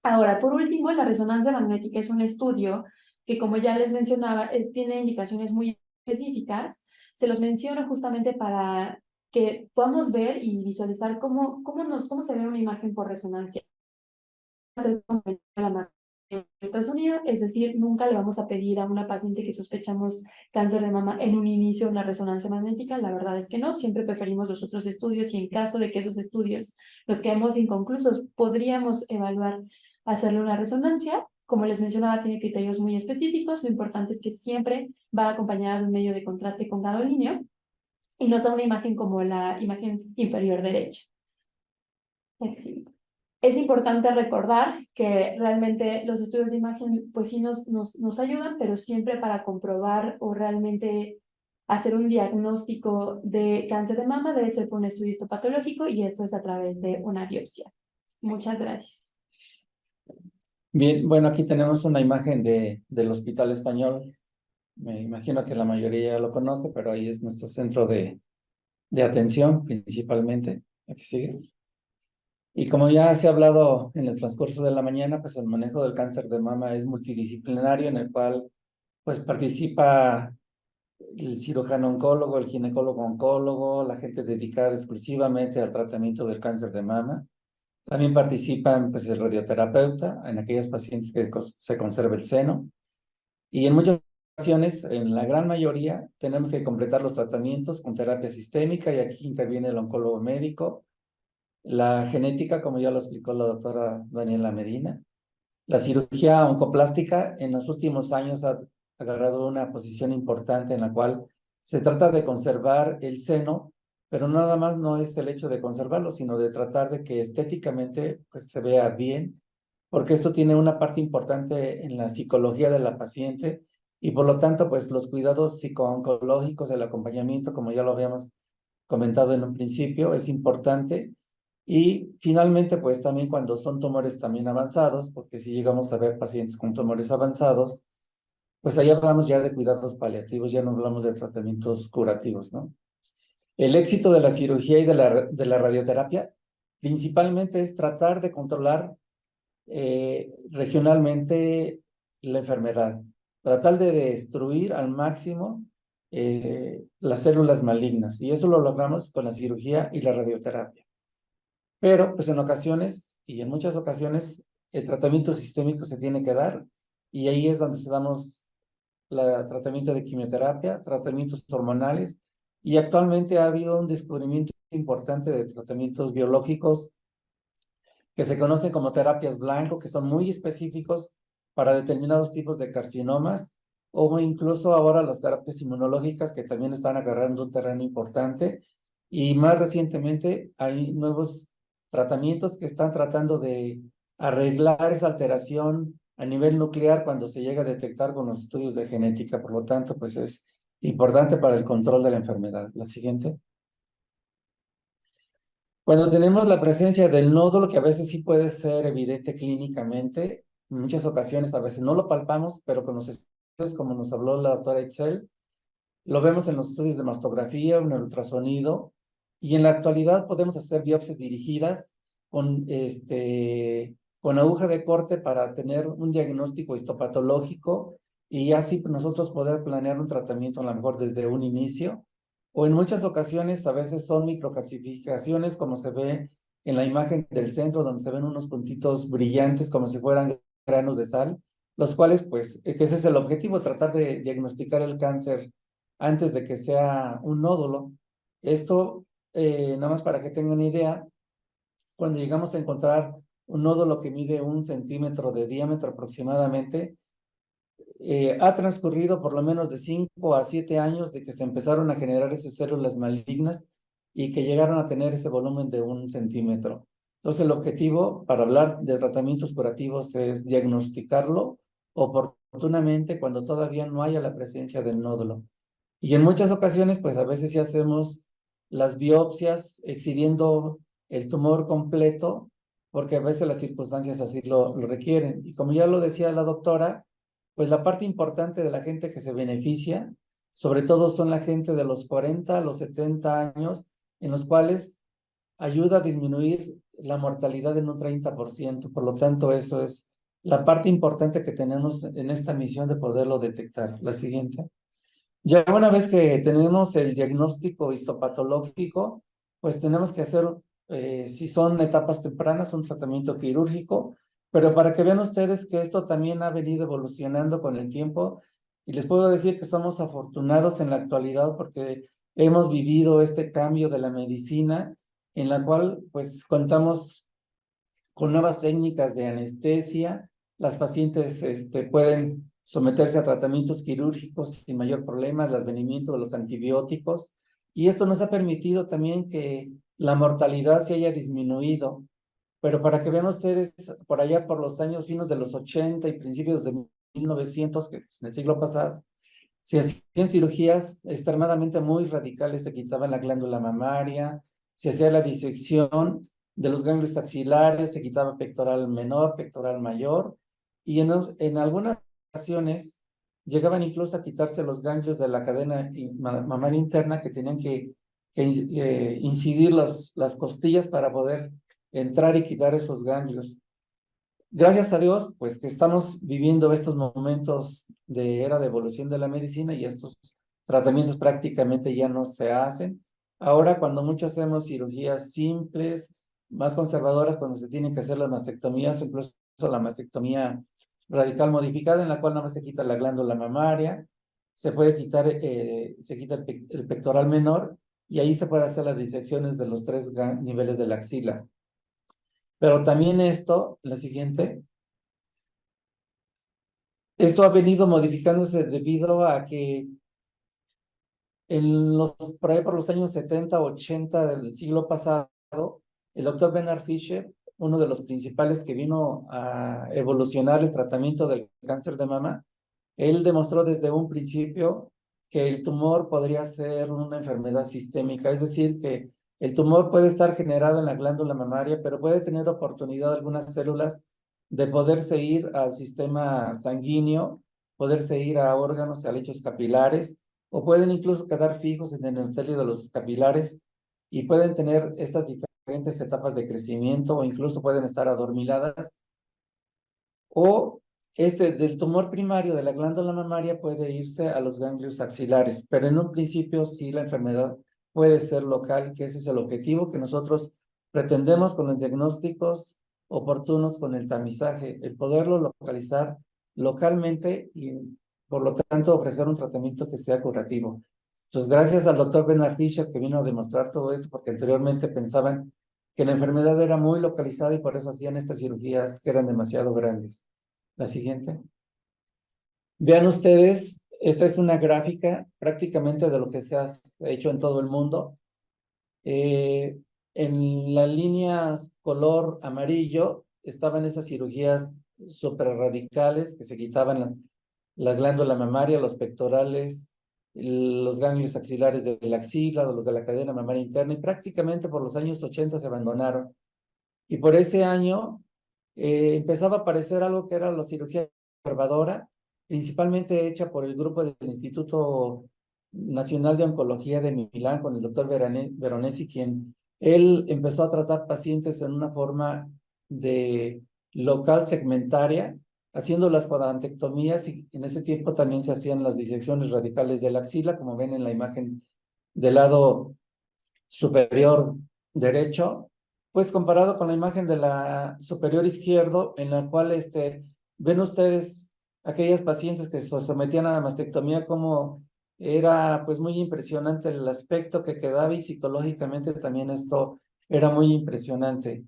Ahora, por último, la resonancia magnética es un estudio que, como ya les mencionaba, tiene indicaciones muy específicas. Se los menciono justamente para que podamos ver y visualizar cómo se ve una imagen por resonancia. Ultrasonido, es decir, nunca le vamos a pedir a una paciente que sospechamos cáncer de mama en un inicio una resonancia magnética. La verdad es que no, siempre preferimos los otros estudios, y en caso de que esos estudios los quedemos inconclusos, podríamos evaluar hacerle una resonancia. como les mencionaba, tiene criterios muy específicos. Lo importante es que siempre va acompañada de un medio de contraste con gadolíneo y nos da una imagen como la imagen inferior derecha. Es importante recordar que realmente los estudios de imagen pues sí nos ayudan, pero siempre para comprobar o realmente hacer un diagnóstico de cáncer de mama debe ser por un estudio histopatológico y esto es a través de una biopsia. Muchas gracias. Bien, bueno, aquí tenemos una imagen del Hospital Español. Me imagino que la mayoría ya lo conoce, pero ahí es nuestro centro de atención principalmente. Aquí sigue. Y como ya se ha hablado en el transcurso de la mañana, pues el manejo del cáncer de mama es multidisciplinario, en el cual pues participa el cirujano oncólogo, el ginecólogo oncólogo, la gente dedicada exclusivamente al tratamiento del cáncer de mama. También participan pues el radioterapeuta en aquellos pacientes que se conserva el seno. Y en muchas ocasiones, en la gran mayoría, tenemos que completar los tratamientos con terapia sistémica y aquí interviene el oncólogo médico. La genética, como ya lo explicó la doctora Daniela Medina. La cirugía oncoplástica en los últimos años ha agarrado una posición importante en la cual se trata de conservar el seno, pero nada más no es el hecho de conservarlo, sino de tratar de que estéticamente pues, se vea bien, porque esto tiene una parte importante en la psicología de la paciente y por lo tanto pues los cuidados psicooncológicos, el acompañamiento, como ya lo habíamos comentado en un principio, es importante. Y finalmente, pues también cuando son tumores también avanzados, porque si llegamos a ver pacientes con tumores avanzados, pues ahí hablamos ya de cuidados paliativos, ya no hablamos de tratamientos curativos, ¿no? El éxito de la cirugía y de la radioterapia principalmente es tratar de controlar regionalmente la enfermedad, tratar de destruir al máximo las células malignas, y eso lo logramos con la cirugía y la radioterapia. Pero, pues en ocasiones, y en muchas ocasiones, el tratamiento sistémico se tiene que dar, y ahí es donde se damos el tratamiento de quimioterapia, tratamientos hormonales, y actualmente ha habido un descubrimiento importante de tratamientos biológicos que se conocen como terapias blanco, que son muy específicos para determinados tipos de carcinomas, o incluso ahora las terapias inmunológicas que también están agarrando un terreno importante, y más recientemente hay nuevos tratamientos que están tratando de arreglar esa alteración a nivel nuclear cuando se llega a detectar con los estudios de genética. Por lo tanto, pues es importante para el control de la enfermedad. La siguiente. Cuando tenemos la presencia del nódulo, que a veces sí puede ser evidente clínicamente, en muchas ocasiones a veces no lo palpamos, pero con los estudios, como nos habló la doctora Itzel, lo vemos en los estudios de mastografía o en el ultrasonido, y en la actualidad podemos hacer biopsias dirigidas con aguja de corte para tener un diagnóstico histopatológico y así nosotros poder planear un tratamiento a lo mejor desde un inicio. O en muchas ocasiones a veces son microcalcificaciones como se ve en la imagen del centro, donde se ven unos puntitos brillantes como si fueran granos de sal, los cuales pues que ese es el objetivo, tratar de diagnosticar el cáncer antes de que sea un nódulo. Esto, nada más para que tengan idea, cuando llegamos a encontrar un nódulo que mide 1 centímetro de diámetro aproximadamente, ha transcurrido por lo menos de 5 a 7 años de que se empezaron a generar esas células malignas y que llegaron a tener ese volumen de 1 centímetro. Entonces, el objetivo para hablar de tratamientos curativos es diagnosticarlo oportunamente cuando todavía no haya la presencia del nódulo. Y en muchas ocasiones, pues a veces sí hacemos las biopsias exhibiendo el tumor completo, porque a veces las circunstancias así lo requieren. Y como ya lo decía la doctora, pues la parte importante de la gente que se beneficia, sobre todo son la gente de los 40 a los 70 años, en los cuales ayuda a disminuir la mortalidad en un 30%. Por lo tanto, eso es la parte importante que tenemos en esta misión de poderlo detectar. La siguiente. Ya una vez que tenemos el diagnóstico histopatológico, pues tenemos que hacer, si son etapas tempranas, un tratamiento quirúrgico, pero para que vean ustedes que esto también ha venido evolucionando con el tiempo, y les puedo decir que somos afortunados en la actualidad porque hemos vivido este cambio de la medicina, en la cual pues contamos con nuevas técnicas de anestesia, las pacientes pueden someterse a tratamientos quirúrgicos sin mayor problema, el advenimiento de los antibióticos, y esto nos ha permitido también que la mortalidad se haya disminuido. Pero para que vean ustedes, por allá por los años finos de los 80 y principios de 1900, que es en el siglo pasado, se hacían cirugías extremadamente muy radicales, se quitaba la glándula mamaria, se hacía la disección de los ganglios axilares, se quitaba pectoral menor, pectoral mayor, y en algunas ocasiones llegaban incluso a quitarse los ganglios de la cadena mamaria interna, que tenían que incidir las costillas para poder entrar y quitar esos ganglios. Gracias a Dios, pues que estamos viviendo estos momentos de era de evolución de la medicina y estos tratamientos prácticamente ya no se hacen. Ahora, cuando muchos hacemos cirugías simples, más conservadoras, cuando se tienen que hacer las mastectomías o incluso la mastectomía radical modificada, en la cual nada más se quita la glándula mamaria, se puede quitar, se quita el pectoral menor y ahí se puede hacer las disecciones de los 3 niveles de la axila. Pero también la siguiente, esto ha venido modificándose debido a que por ahí por los años 70, 80 del siglo pasado, el doctor Bernard Fisher, uno de los principales que vino a evolucionar el tratamiento del cáncer de mama, él demostró desde un principio que el tumor podría ser una enfermedad sistémica, es decir, que el tumor puede estar generado en la glándula mamaria, pero puede tener oportunidad algunas células de poderse ir al sistema sanguíneo, poderse ir a órganos, a lechos capilares, o pueden incluso quedar fijos en el endotelio de los capilares y pueden tener estas diferentes etapas de crecimiento o incluso pueden estar adormiladas. O del tumor primario de la glándula mamaria puede irse a los ganglios axilares, pero en un principio sí la enfermedad puede ser local, que ese es el objetivo que nosotros pretendemos con los diagnósticos oportunos, con el tamizaje, el poderlo localizar localmente y por lo tanto ofrecer un tratamiento que sea curativo. Entonces, gracias al doctor Bernard Fisher que vino a demostrar todo esto, porque anteriormente pensaban que la enfermedad era muy localizada y por eso hacían estas cirugías que eran demasiado grandes. La siguiente. Vean ustedes, esta es una gráfica prácticamente de lo que se ha hecho en todo el mundo. En las líneas color amarillo estaban esas cirugías súper radicales que se quitaban la glándula mamaria, los pectorales, los ganglios axilares de la axila, los de la cadena mamaria interna, y prácticamente por los años 80 se abandonaron. Y por ese año empezaba a aparecer algo que era la cirugía conservadora, principalmente hecha por el grupo del Instituto Nacional de Oncología de Milán, con el doctor Veronesi, quien él empezó a tratar pacientes en una forma de local segmentaria, haciendo las cuadrantectomías, y en ese tiempo también se hacían las disecciones radicales de la axila, como ven en la imagen del lado superior derecho, pues comparado con la imagen de la superior izquierdo, en la cual ven ustedes aquellas pacientes que se sometían a la mastectomía, como era pues muy impresionante el aspecto que quedaba y psicológicamente también esto era muy impresionante.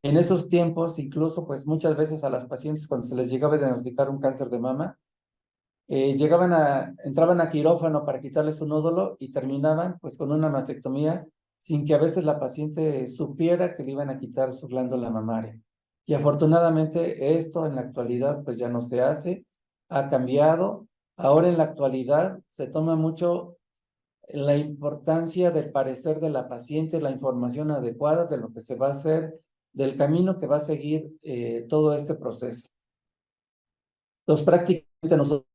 En esos tiempos, incluso pues muchas veces a las pacientes cuando se les llegaba a diagnosticar un cáncer de mama, entraban a quirófano para quitarles un nódulo y terminaban pues con una mastectomía sin que a veces la paciente supiera que le iban a quitar su glándula mamaria. Y afortunadamente esto en la actualidad pues ya no se hace, ha cambiado. Ahora en la actualidad se toma mucho la importancia del parecer de la paciente, la información adecuada de lo que se va a hacer, del camino que va a seguir todo este proceso. Entonces prácticamente nosotros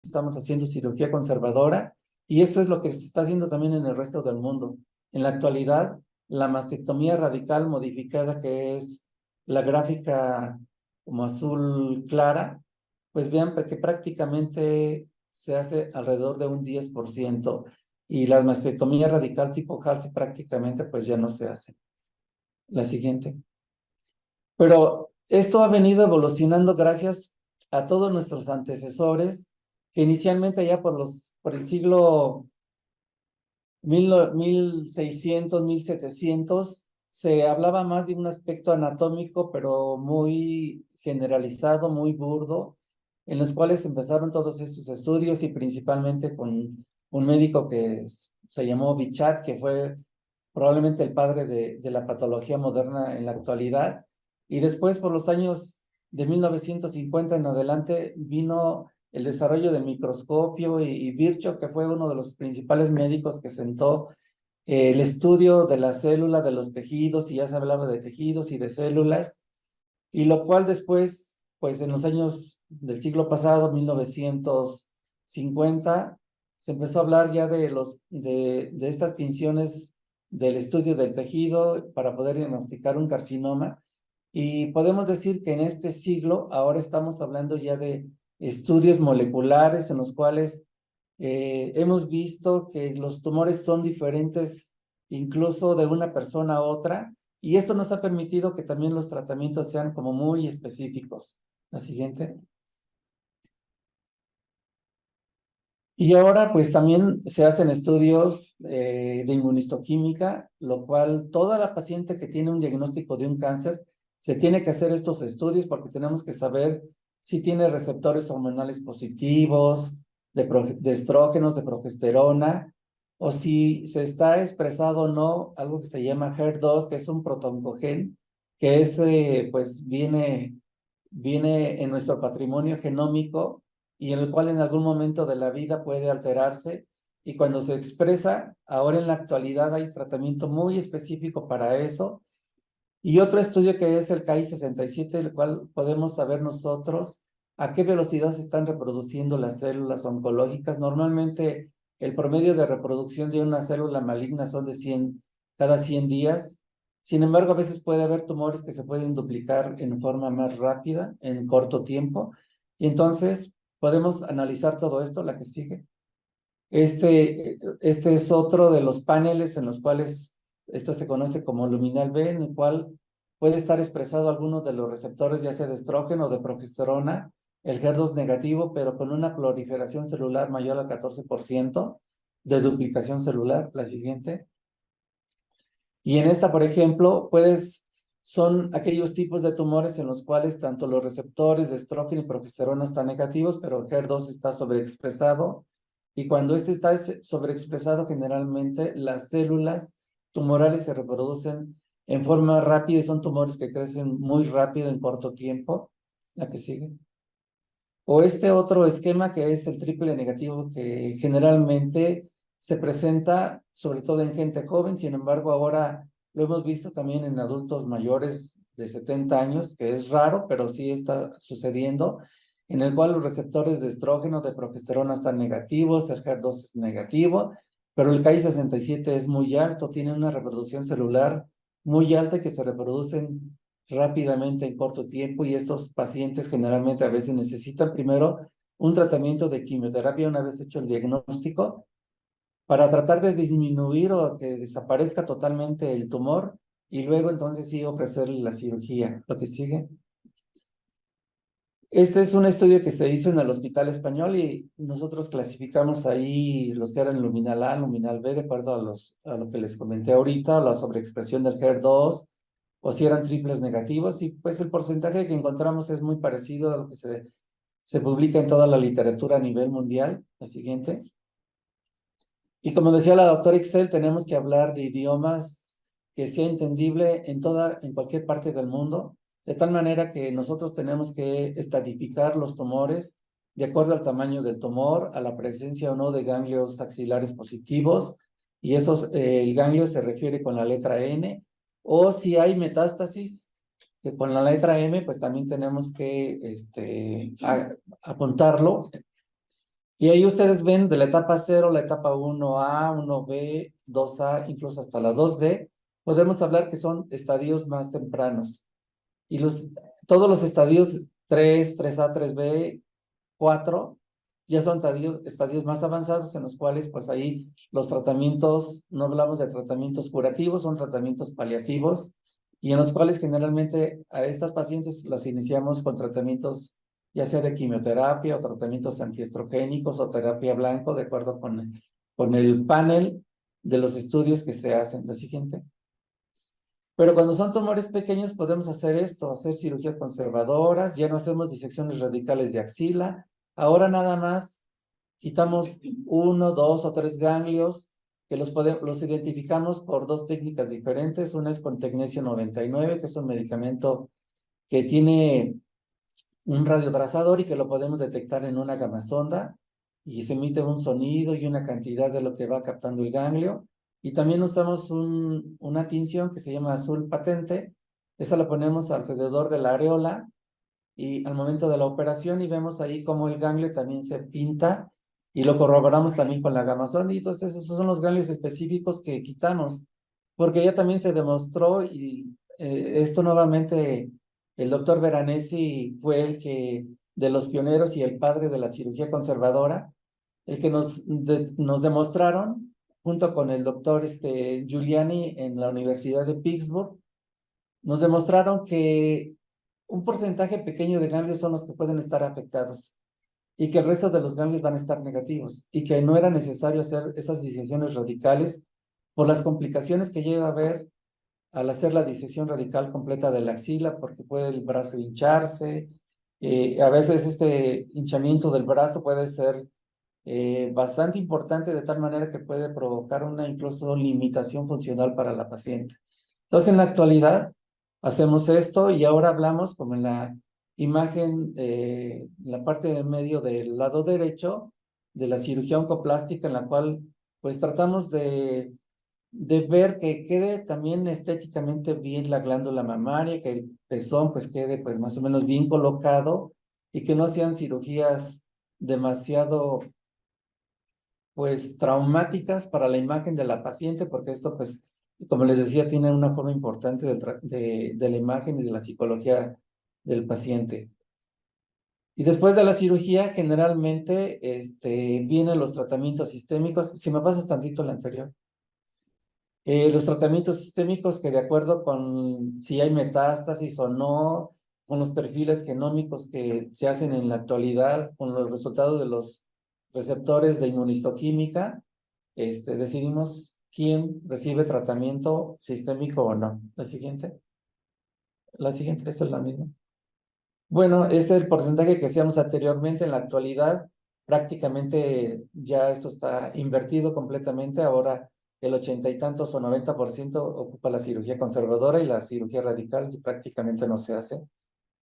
estamos haciendo cirugía conservadora y esto es lo que se está haciendo también en el resto del mundo. En la actualidad, la mastectomía radical modificada, que es la gráfica como azul clara, pues vean que prácticamente se hace alrededor de un 10% y la mastectomía radical tipo Halsey prácticamente pues ya no se hace. La siguiente. Pero esto ha venido evolucionando gracias a todos nuestros antecesores que inicialmente ya por el siglo 1600, 1700 se hablaba más de un aspecto anatómico, pero muy generalizado, muy burdo, en los cuales empezaron todos estos estudios y principalmente con un médico que se llamó Bichat, que fue probablemente el padre de la patología moderna en la actualidad. Y después, por los años de 1950 en adelante, vino el desarrollo del microscopio y Virchow, que fue uno de los principales médicos que sentó el estudio de la célula, de los tejidos, y ya se hablaba de tejidos y de células, y lo cual después, pues en los años del siglo pasado, 1950, se empezó a hablar ya de estas tinciones del estudio del tejido para poder diagnosticar un carcinoma, y podemos decir que en este siglo ahora estamos hablando ya de estudios moleculares en los cuales hemos visto que los tumores son diferentes incluso de una persona a otra, y esto nos ha permitido que también los tratamientos sean como muy específicos. La siguiente. Y ahora pues también se hacen estudios de inmunistoquímica, lo cual toda la paciente que tiene un diagnóstico de un cáncer se tiene que hacer estos estudios porque tenemos que saber si tiene receptores hormonales positivos, de estrógenos, de progesterona, o si se está expresado o no algo que se llama HER2, que es un protoncogen, que es, pues viene en nuestro patrimonio genómico y en el cual en algún momento de la vida puede alterarse, y cuando se expresa, ahora en la actualidad hay tratamiento muy específico para eso. Y otro estudio que es el KI67, el cual podemos saber nosotros a qué velocidad se están reproduciendo las células oncológicas. Normalmente el promedio de reproducción de una célula maligna son de 100 cada 100 días. Sin embargo, a veces puede haber tumores que se pueden duplicar en forma más rápida, en corto tiempo. Y entonces podemos analizar todo esto, la que sigue. Este es otro de los paneles en los cuales esto se conoce como luminal B, en el cual puede estar expresado alguno de los receptores, ya sea de estrógeno o de progesterona, el HER2 negativo, pero con una proliferación celular mayor al 14% de duplicación celular. La siguiente. Y en esta, por ejemplo, son aquellos tipos de tumores en los cuales tanto los receptores de estrógeno y progesterona están negativos, pero el HER2 está sobreexpresado. Y cuando este está sobreexpresado, generalmente las células tumorales se reproducen en forma rápida y son tumores que crecen muy rápido en corto tiempo. La que sigue. O este otro esquema que es el triple negativo, que generalmente se presenta sobre todo en gente joven. Sin embargo, ahora lo hemos visto también en adultos mayores de 70 años, que es raro, pero sí está sucediendo, en el cual los receptores de estrógeno, de progesterona están negativos, el HER2 es negativo, pero el KI67 es muy alto, tiene una reproducción celular muy alta que se reproducen rápidamente en corto tiempo, y estos pacientes generalmente a veces necesitan primero un tratamiento de quimioterapia una vez hecho el diagnóstico para tratar de disminuir o que desaparezca totalmente el tumor, y luego entonces sí ofrecerle la cirugía. Lo que sigue. Este es un estudio que se hizo en el Hospital Español y nosotros clasificamos ahí los que eran luminal A, luminal B, de acuerdo a lo que les comenté ahorita, la sobreexpresión del HER2, o si eran triples negativos, y pues el porcentaje que encontramos es muy parecido a lo que se publica en toda la literatura a nivel mundial. La siguiente. Y como decía la doctora Ixel, tenemos que hablar de idiomas que sea entendible en cualquier parte del mundo, de tal manera que nosotros tenemos que estratificar los tumores de acuerdo al tamaño del tumor, a la presencia o no de ganglios axilares positivos, y el ganglio se refiere con la letra N, o si hay metástasis, que con la letra M, pues también tenemos que apuntarlo. Y ahí ustedes ven de la etapa 0, la etapa 1A, 1B, 2A, incluso hasta la 2B, podemos hablar que son estadios más tempranos. Y todos los estadios 3, 3A, 3B, 4, ya son estadios más avanzados en los cuales pues ahí los tratamientos, no hablamos de tratamientos curativos, son tratamientos paliativos, y en los cuales generalmente a estas pacientes las iniciamos con tratamientos ya sea de quimioterapia o tratamientos antiestrogénicos o terapia blanco, de acuerdo con el panel de los estudios que se hacen. La siguiente. Pero cuando son tumores pequeños podemos hacer esto, hacer cirugías conservadoras, ya no hacemos disecciones radicales de axila, ahora nada más quitamos 1, 2 o 3 ganglios que los identificamos por 2 técnicas diferentes. Una es con tecnesio 99, que es un medicamento que tiene un radiotrazador y que lo podemos detectar en una gamasonda y se emite un sonido y una cantidad de lo que va captando el ganglio. Y también usamos una tinción que se llama azul patente. Esa la ponemos alrededor de la areola y al momento de la operación y vemos ahí cómo el ganglio también se pinta y lo corroboramos también con la gamasonda. Y entonces esos son los ganglios específicos que quitamos, porque ya también se demostró y esto nuevamente el doctor Veranesi fue el que de los pioneros y el padre de la cirugía conservadora, el que nos demostraron junto con el doctor Giuliani en la Universidad de Pittsburgh, nos demostraron que un porcentaje pequeño de ganglios son los que pueden estar afectados y que el resto de los ganglios van a estar negativos y que no era necesario hacer esas disecciones radicales por las complicaciones que llega a haber al hacer la disección radical completa de la axila, porque puede el brazo hincharse, a veces este hinchamiento del brazo puede ser bastante importante de tal manera que puede provocar una incluso limitación funcional para la paciente. Entonces, en la actualidad, hacemos esto y ahora hablamos como en la imagen, la parte de medio del lado derecho de la cirugía oncoplástica, en la cual pues tratamos de ver que quede también estéticamente bien la glándula mamaria, que el pezón pues quede pues más o menos bien colocado y que no sean cirugías demasiado pues traumáticas para la imagen de la paciente, porque esto pues, como les decía, tiene una forma importante de la imagen y de la psicología del paciente. Y después de la cirugía, generalmente vienen los tratamientos sistémicos. Si me pasas tantito la anterior. Los tratamientos sistémicos que de acuerdo con si hay metástasis o no, con los perfiles genómicos que se hacen en la actualidad, con los resultados de los receptores de inmunistoquímica, decidimos quién recibe tratamiento sistémico o no. La siguiente, esta es la misma. Bueno, este es el porcentaje que hacíamos anteriormente. En la actualidad, prácticamente ya esto está invertido completamente. Ahora el 80 y tantos o 90% ocupa la cirugía conservadora y la cirugía radical prácticamente no se hace.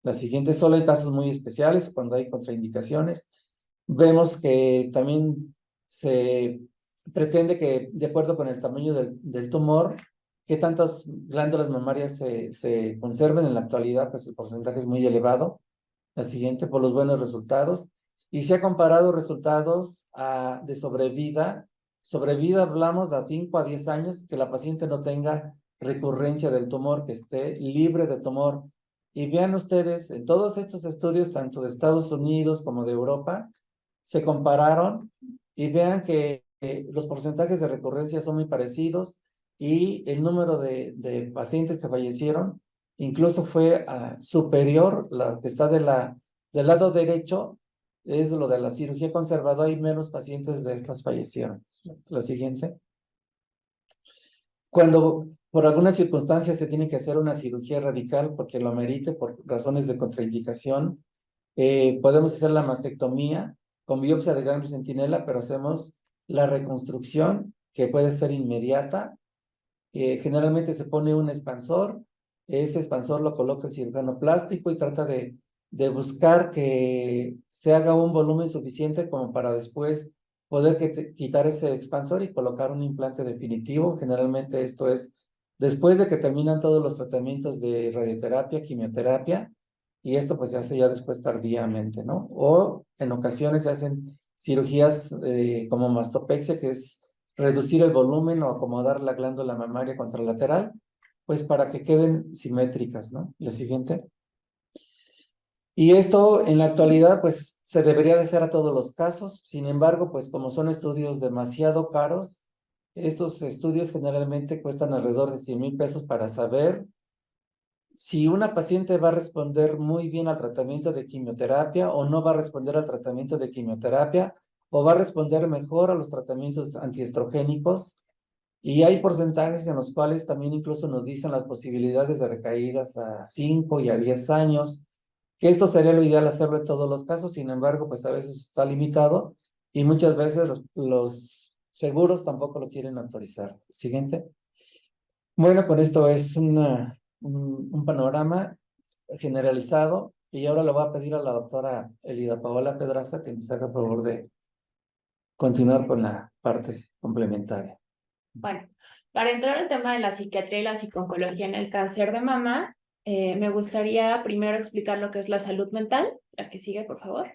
La siguiente, solo hay casos muy especiales cuando hay contraindicaciones. Vemos que también se pretende que, de acuerdo con el tamaño del tumor, qué tantas glándulas mamarias se conserven. En la actualidad, pues el porcentaje es muy elevado. La siguiente, por los buenos resultados. Y se ha comparado resultados de sobrevida. Sobrevida hablamos a 5 a 10 años, que la paciente no tenga recurrencia del tumor, que esté libre de tumor. Y vean ustedes, en todos estos estudios, tanto de Estados Unidos como de Europa, se compararon y vean que los porcentajes de recurrencia son muy parecidos y el número de pacientes que fallecieron incluso fue superior. La que está del lado derecho es lo de la cirugía conservadora y menos pacientes de estas fallecieron. La siguiente. Cuando por alguna circunstancia se tiene que hacer una cirugía radical porque lo amerite por razones de contraindicación, podemos hacer la mastectomía con biopsia de ganglio centinela, pero hacemos la reconstrucción que puede ser inmediata. Generalmente se pone un expansor, ese expansor lo coloca el cirujano plástico y trata de buscar que se haga un volumen suficiente como para después poder quitar ese expansor y colocar un implante definitivo. Generalmente esto es después de que terminan todos los tratamientos de radioterapia, quimioterapia, y esto pues se hace ya después tardíamente, ¿no? O en ocasiones se hacen cirugías como mastopexia, que es reducir el volumen o acomodar la glándula mamaria contralateral, pues para que queden simétricas, ¿no? La siguiente. Y esto en la actualidad, pues se debería de hacer a todos los casos. Sin embargo, pues como son estudios demasiado caros, estos estudios generalmente cuestan alrededor de 100,000 pesos para saber si una paciente va a responder muy bien al tratamiento de quimioterapia o no va a responder al tratamiento de quimioterapia o va a responder mejor a los tratamientos antiestrogénicos Y hay porcentajes en los cuales también incluso nos dicen las posibilidades de recaídas a 5 y a 10 años, que esto sería lo ideal hacerlo en todos los casos. Sin embargo, pues a veces está limitado y muchas veces los seguros tampoco lo quieren autorizar. Siguiente. Bueno, con esto es un panorama generalizado y ahora le voy a pedir a la doctora Elida Paola Pedraza que nos haga favor de continuar con la parte complementaria. Bueno, para entrar al tema de la psiquiatría y la psiconcología en el cáncer de mama, me gustaría primero explicar lo que es la salud mental. La que sigue, por favor.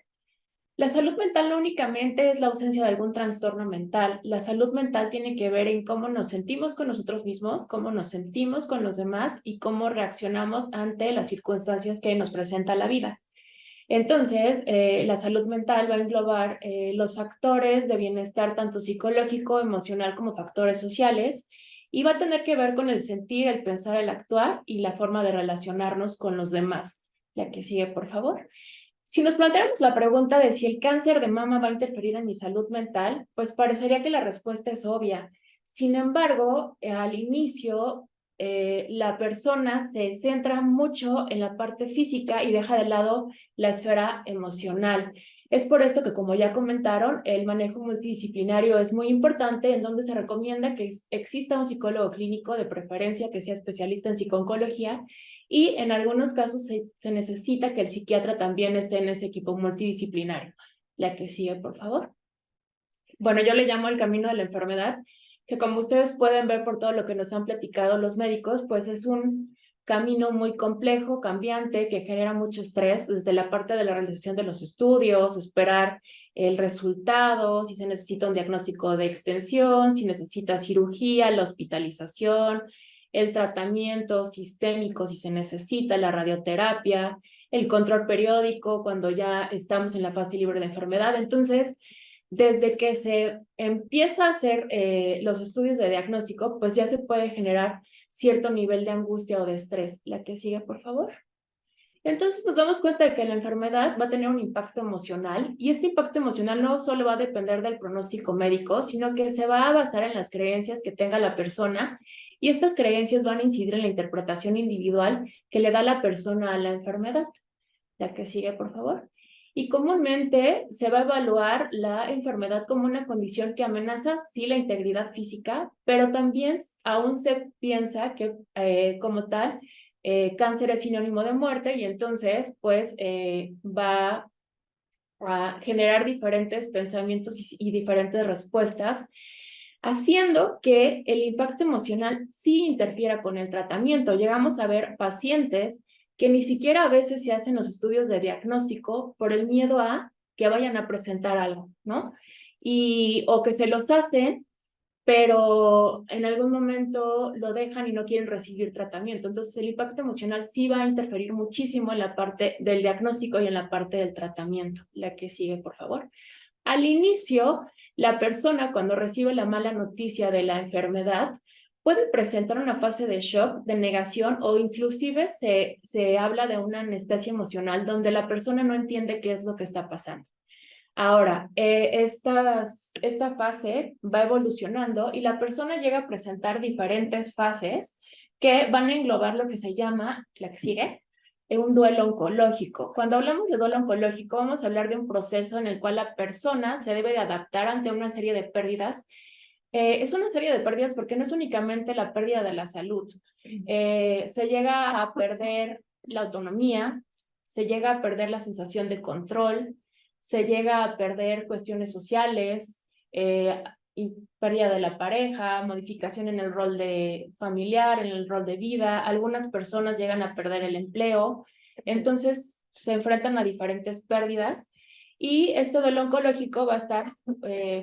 La salud mental no únicamente es la ausencia de algún trastorno mental. La salud mental tiene que ver en cómo nos sentimos con nosotros mismos, cómo nos sentimos con los demás y cómo reaccionamos ante las circunstancias que nos presenta la vida. Entonces, la salud mental va a englobar los factores de bienestar tanto psicológico, emocional como factores sociales y va a tener que ver con el sentir, el pensar, el actuar y la forma de relacionarnos con los demás. La que sigue, por favor. Si nos planteáramos la pregunta de si el cáncer de mama va a interferir en mi salud mental, pues parecería que la respuesta es obvia. Sin embargo, al inicio, la persona se centra mucho en la parte física y deja de lado la esfera emocional. Es por esto que, como ya comentaron, el manejo multidisciplinario es muy importante, en donde se recomienda que exista un psicólogo clínico, de preferencia que sea especialista en psiconcología, y en algunos casos se necesita que el psiquiatra también esté en ese equipo multidisciplinario. La que sigue, por favor. Bueno, yo le llamo el camino de la enfermedad, que como ustedes pueden ver por todo lo que nos han platicado los médicos, pues es un camino muy complejo, cambiante, que genera mucho estrés desde la parte de la realización de los estudios, esperar el resultado, si se necesita un diagnóstico de extensión, si necesita cirugía, la hospitalización, el tratamiento sistémico, si se necesita, la radioterapia, el control periódico cuando ya estamos en la fase libre de enfermedad. Entonces, desde que se empieza a hacer los estudios de diagnóstico, pues ya se puede generar cierto nivel de angustia o de estrés. La que sigue, por favor. Entonces nos damos cuenta de que la enfermedad va a tener un impacto emocional y este impacto emocional no solo va a depender del pronóstico médico, sino que se va a basar en las creencias que tenga la persona y estas creencias van a incidir en la interpretación individual que le da la persona a la enfermedad. La que sigue, por favor. Y comúnmente se va a evaluar la enfermedad como una condición que amenaza, sí, la integridad física, pero también aún se piensa que como tal, cáncer es sinónimo de muerte y entonces pues va a generar diferentes pensamientos y diferentes respuestas, haciendo que el impacto emocional sí interfiera con el tratamiento. Llegamos a ver pacientes que ni siquiera a veces se hacen los estudios de diagnóstico por el miedo a que vayan a presentar algo, ¿no? O que se los hacen, pero en algún momento lo dejan y no quieren recibir tratamiento. Entonces, el impacto emocional sí va a interferir muchísimo en la parte del diagnóstico y en la parte del tratamiento. La que sigue, por favor. Al inicio, la persona cuando recibe la mala noticia de la enfermedad puede presentar una fase de shock, de negación o inclusive se habla de una anestesia emocional donde la persona no entiende qué es lo que está pasando. Ahora, esta fase va evolucionando y la persona llega a presentar diferentes fases que van a englobar lo que se llama, la que sigue, un duelo oncológico. Cuando hablamos de duelo oncológico, vamos a hablar de un proceso en el cual la persona se debe de adaptar ante una serie de pérdidas. Es una serie de pérdidas porque no es únicamente la pérdida de la salud. Se llega a perder la autonomía, se llega a perder la sensación de control, se llega a perder cuestiones sociales, y pérdida de la pareja, modificación en el rol de familiar, en el rol de vida. Algunas personas llegan a perder el empleo, entonces se enfrentan a diferentes pérdidas y este duelo oncológico va a estar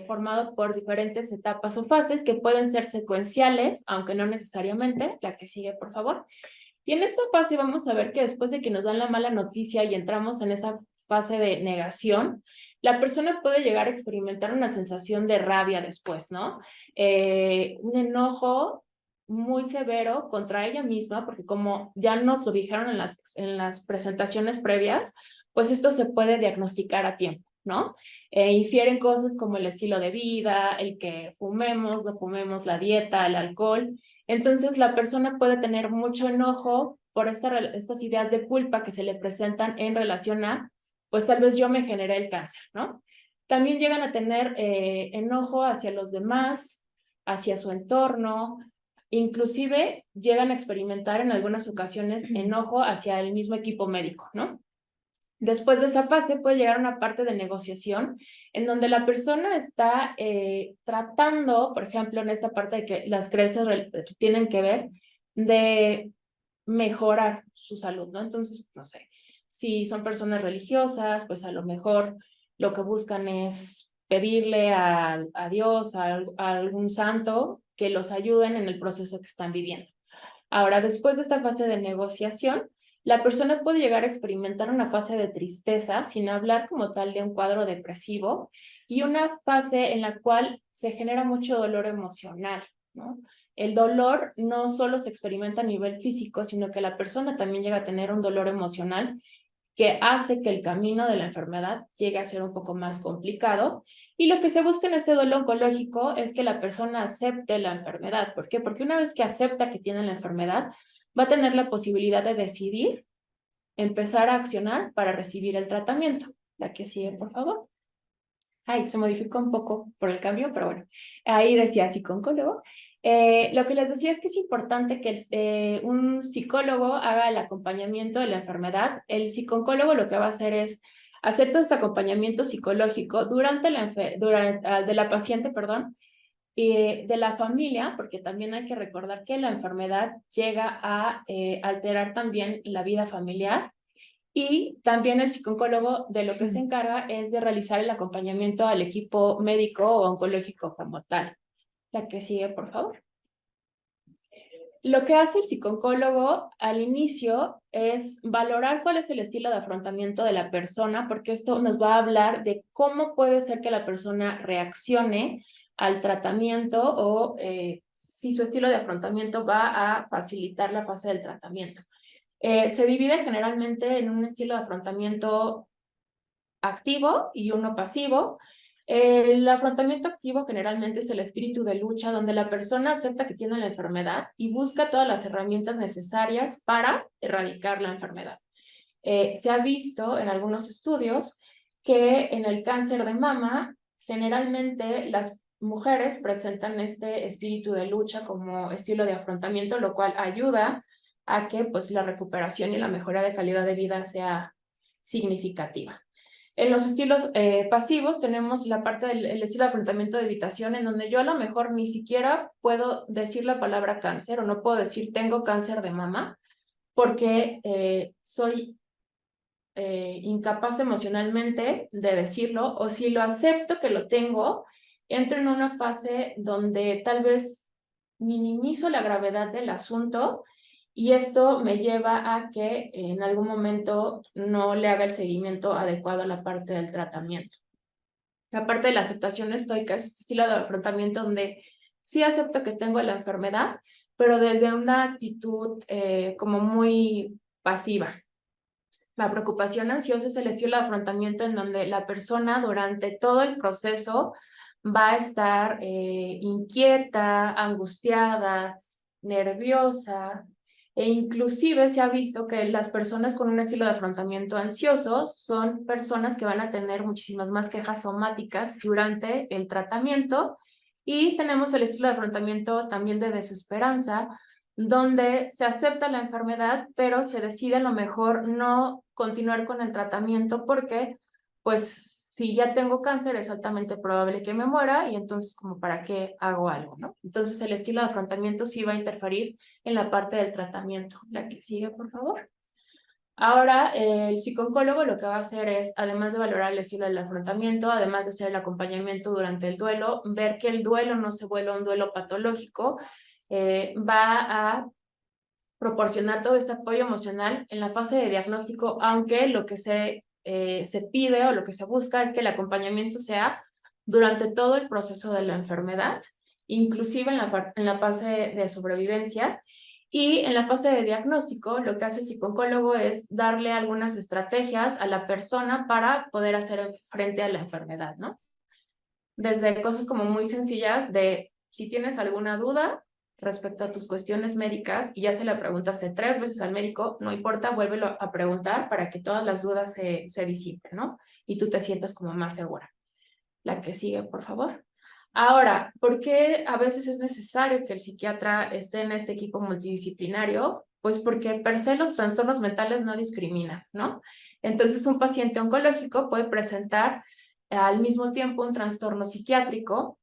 formado por diferentes etapas o fases que pueden ser secuenciales, aunque no necesariamente. La que sigue, por favor. Y en esta fase vamos a ver que después de que nos dan la mala noticia y entramos en esa fase de negación, la persona puede llegar a experimentar una sensación de rabia después, ¿no? Un enojo muy severo contra ella misma, porque como ya nos lo dijeron en las presentaciones previas, pues esto se puede diagnosticar a tiempo. ¿no? Infieren cosas como el estilo de vida, el que fumemos, no fumemos, la dieta, el alcohol. Entonces la persona puede tener mucho enojo por estas ideas de culpa que se le presentan en relación a, pues tal vez yo me generé el cáncer, ¿no? También llegan a tener enojo hacia los demás, hacia su entorno, inclusive llegan a experimentar en algunas ocasiones enojo hacia el mismo equipo médico, ¿no? Después de esa fase puede llegar a una parte de negociación en donde la persona está tratando, por ejemplo, en esta parte de que las creencias tienen que ver, de mejorar su salud, ¿no? Entonces, no sé, si son personas religiosas, pues a lo mejor lo que buscan es pedirle a Dios, a algún santo, que los ayuden en el proceso que están viviendo. Ahora, después de esta fase de negociación, la persona puede llegar a experimentar una fase de tristeza, sin hablar como tal de un cuadro depresivo, y una fase en la cual se genera mucho dolor emocional, ¿no? El dolor no solo se experimenta a nivel físico, sino que la persona también llega a tener un dolor emocional que hace que el camino de la enfermedad llegue a ser un poco más complicado. Y lo que se busca en este duelo oncológico es que la persona acepte la enfermedad. ¿Por qué? Porque una vez que acepta que tiene la enfermedad, va a tener la posibilidad de decidir empezar a accionar para recibir el tratamiento. La que sigue, por favor. Ay, se modificó un poco por el cambio, pero bueno, ahí decía psicólogo. Lo que les decía es que es importante que un psicólogo haga el acompañamiento de la enfermedad. El psicólogo lo que va a hacer es hacer todo ese acompañamiento psicológico de la paciente, perdón, de la familia, porque también hay que recordar que la enfermedad llega a alterar también la vida familiar. Y también el psicólogo de lo que se encarga es de realizar el acompañamiento al equipo médico o oncológico como tal. La que sigue, por favor. Lo que hace el psicólogo al inicio es valorar cuál es el estilo de afrontamiento de la persona, porque esto nos va a hablar de cómo puede ser que la persona reaccione al tratamiento o si su estilo de afrontamiento va a facilitar la fase del tratamiento. Se divide generalmente en un estilo de afrontamiento activo y uno pasivo. El afrontamiento activo generalmente es el espíritu de lucha, donde la persona acepta que tiene la enfermedad y busca todas las herramientas necesarias para erradicar la enfermedad. Se ha visto en algunos estudios que en el cáncer de mama, generalmente las mujeres presentan este espíritu de lucha como estilo de afrontamiento, lo cual ayuda a que pues, la recuperación y la mejora de calidad de vida sea significativa. En los estilos pasivos tenemos la parte del estilo de afrontamiento de evitación, en donde yo a lo mejor ni siquiera puedo decir la palabra cáncer o no puedo decir tengo cáncer de mama, porque soy incapaz emocionalmente de decirlo, o si lo acepto que lo tengo, entro en una fase donde tal vez minimizo la gravedad del asunto y esto me lleva a que en algún momento no le haga el seguimiento adecuado a la parte del tratamiento. La parte de la aceptación estoica es este estilo de afrontamiento donde sí acepto que tengo la enfermedad, pero desde una actitud como muy pasiva. La preocupación ansiosa es el estilo de afrontamiento en donde la persona durante todo el proceso va a estar inquieta, angustiada, nerviosa, e inclusive se ha visto que las personas con un estilo de afrontamiento ansioso son personas que van a tener muchísimas más quejas somáticas durante el tratamiento. Y tenemos el estilo de afrontamiento también de desesperanza, donde se acepta la enfermedad, pero se decide a lo mejor no continuar con el tratamiento porque, pues, si ya tengo cáncer es altamente probable que me muera y entonces, como para qué hago algo, ¿no? Entonces, el estilo de afrontamiento sí va a interferir en la parte del tratamiento. La que sigue, por favor. Ahora, el psicólogo lo que va a hacer es, además de valorar el estilo del afrontamiento, además de hacer el acompañamiento durante el duelo, ver que el duelo no se vuelva un duelo patológico, va a proporcionar todo este apoyo emocional en la fase de diagnóstico, aunque lo que se pide o lo que se busca es que el acompañamiento sea durante todo el proceso de la enfermedad, inclusive en la fase de sobrevivencia. Y en la fase de diagnóstico, lo que hace el psicooncólogo es darle algunas estrategias a la persona para poder hacer frente a la enfermedad, ¿no? Desde cosas como muy sencillas de si tienes alguna duda respecto a tus cuestiones médicas y ya se la preguntaste 3 veces al médico, no importa, vuélvelo a preguntar para que todas las dudas se disipen, ¿no? Y tú te sientas como más segura. La que sigue, por favor. Ahora, ¿por qué a veces es necesario que el psiquiatra esté en este equipo multidisciplinario? Pues porque per se los trastornos mentales no discriminan, ¿no? Entonces, un paciente oncológico puede presentar al mismo tiempo un trastorno psiquiátrico,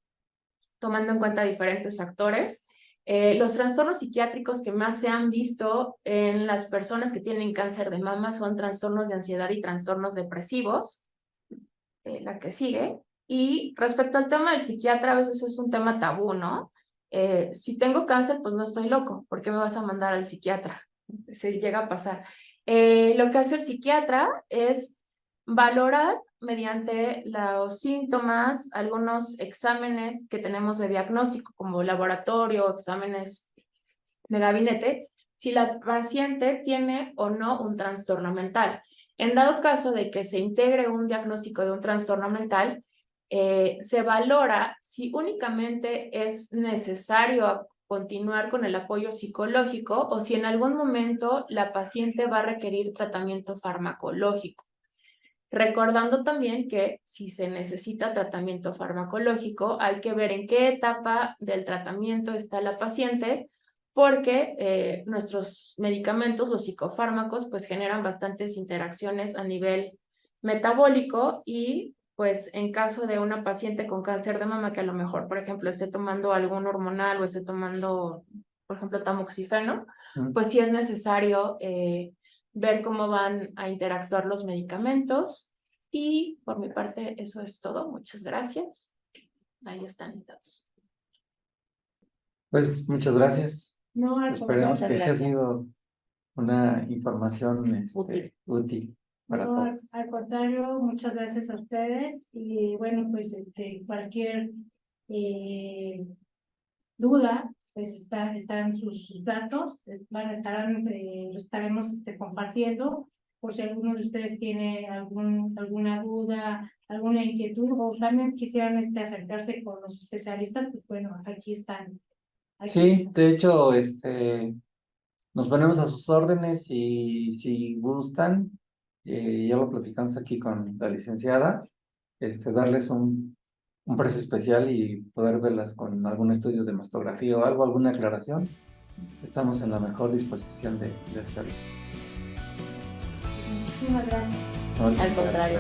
tomando en cuenta diferentes factores. Los trastornos psiquiátricos que más se han visto en las personas que tienen cáncer de mama son trastornos de ansiedad y trastornos depresivos. La que sigue. Y respecto al tema del psiquiatra, a veces es un tema tabú, ¿no? Si tengo cáncer, pues no estoy loco. ¿Por qué me vas a mandar al psiquiatra? Se llega a pasar. Lo que hace el psiquiatra es valorar mediante los síntomas, algunos exámenes que tenemos de diagnóstico, como laboratorio, exámenes de gabinete, si la paciente tiene o no un trastorno mental. En dado caso de que se integre un diagnóstico de un trastorno mental, se valora si únicamente es necesario continuar con el apoyo psicológico o si en algún momento la paciente va a requerir tratamiento farmacológico. Recordando también que si se necesita tratamiento farmacológico, hay que ver en qué etapa del tratamiento está la paciente, porque nuestros medicamentos, los psicofármacos, pues generan bastantes interacciones a nivel metabólico y pues en caso de una paciente con cáncer de mama que a lo mejor, por ejemplo, esté tomando algún hormonal o esté tomando, por ejemplo, tamoxifeno, pues sí es necesario ver cómo van a interactuar los medicamentos. Y por mi parte, eso es todo. Muchas gracias. Ahí están mis datos. Pues muchas gracias. No, al Esperemos que contrario. haya sido una información Útil. útil para No, todos. al contrario, muchas gracias a ustedes. Y bueno, pues cualquier duda, pues están sus datos, los estaremos compartiendo por si alguno de ustedes tiene alguna duda, alguna inquietud o también quisieran acercarse con los especialistas, pues bueno, aquí están. Sí, de hecho, nos ponemos a sus órdenes y si gustan, ya lo platicamos aquí con la licenciada, darles un precio especial y poder verlas con algún estudio de mastografía o algo, alguna aclaración. Estamos en la mejor disposición de hacerlo. Muchísimas gracias. No, Al contrario.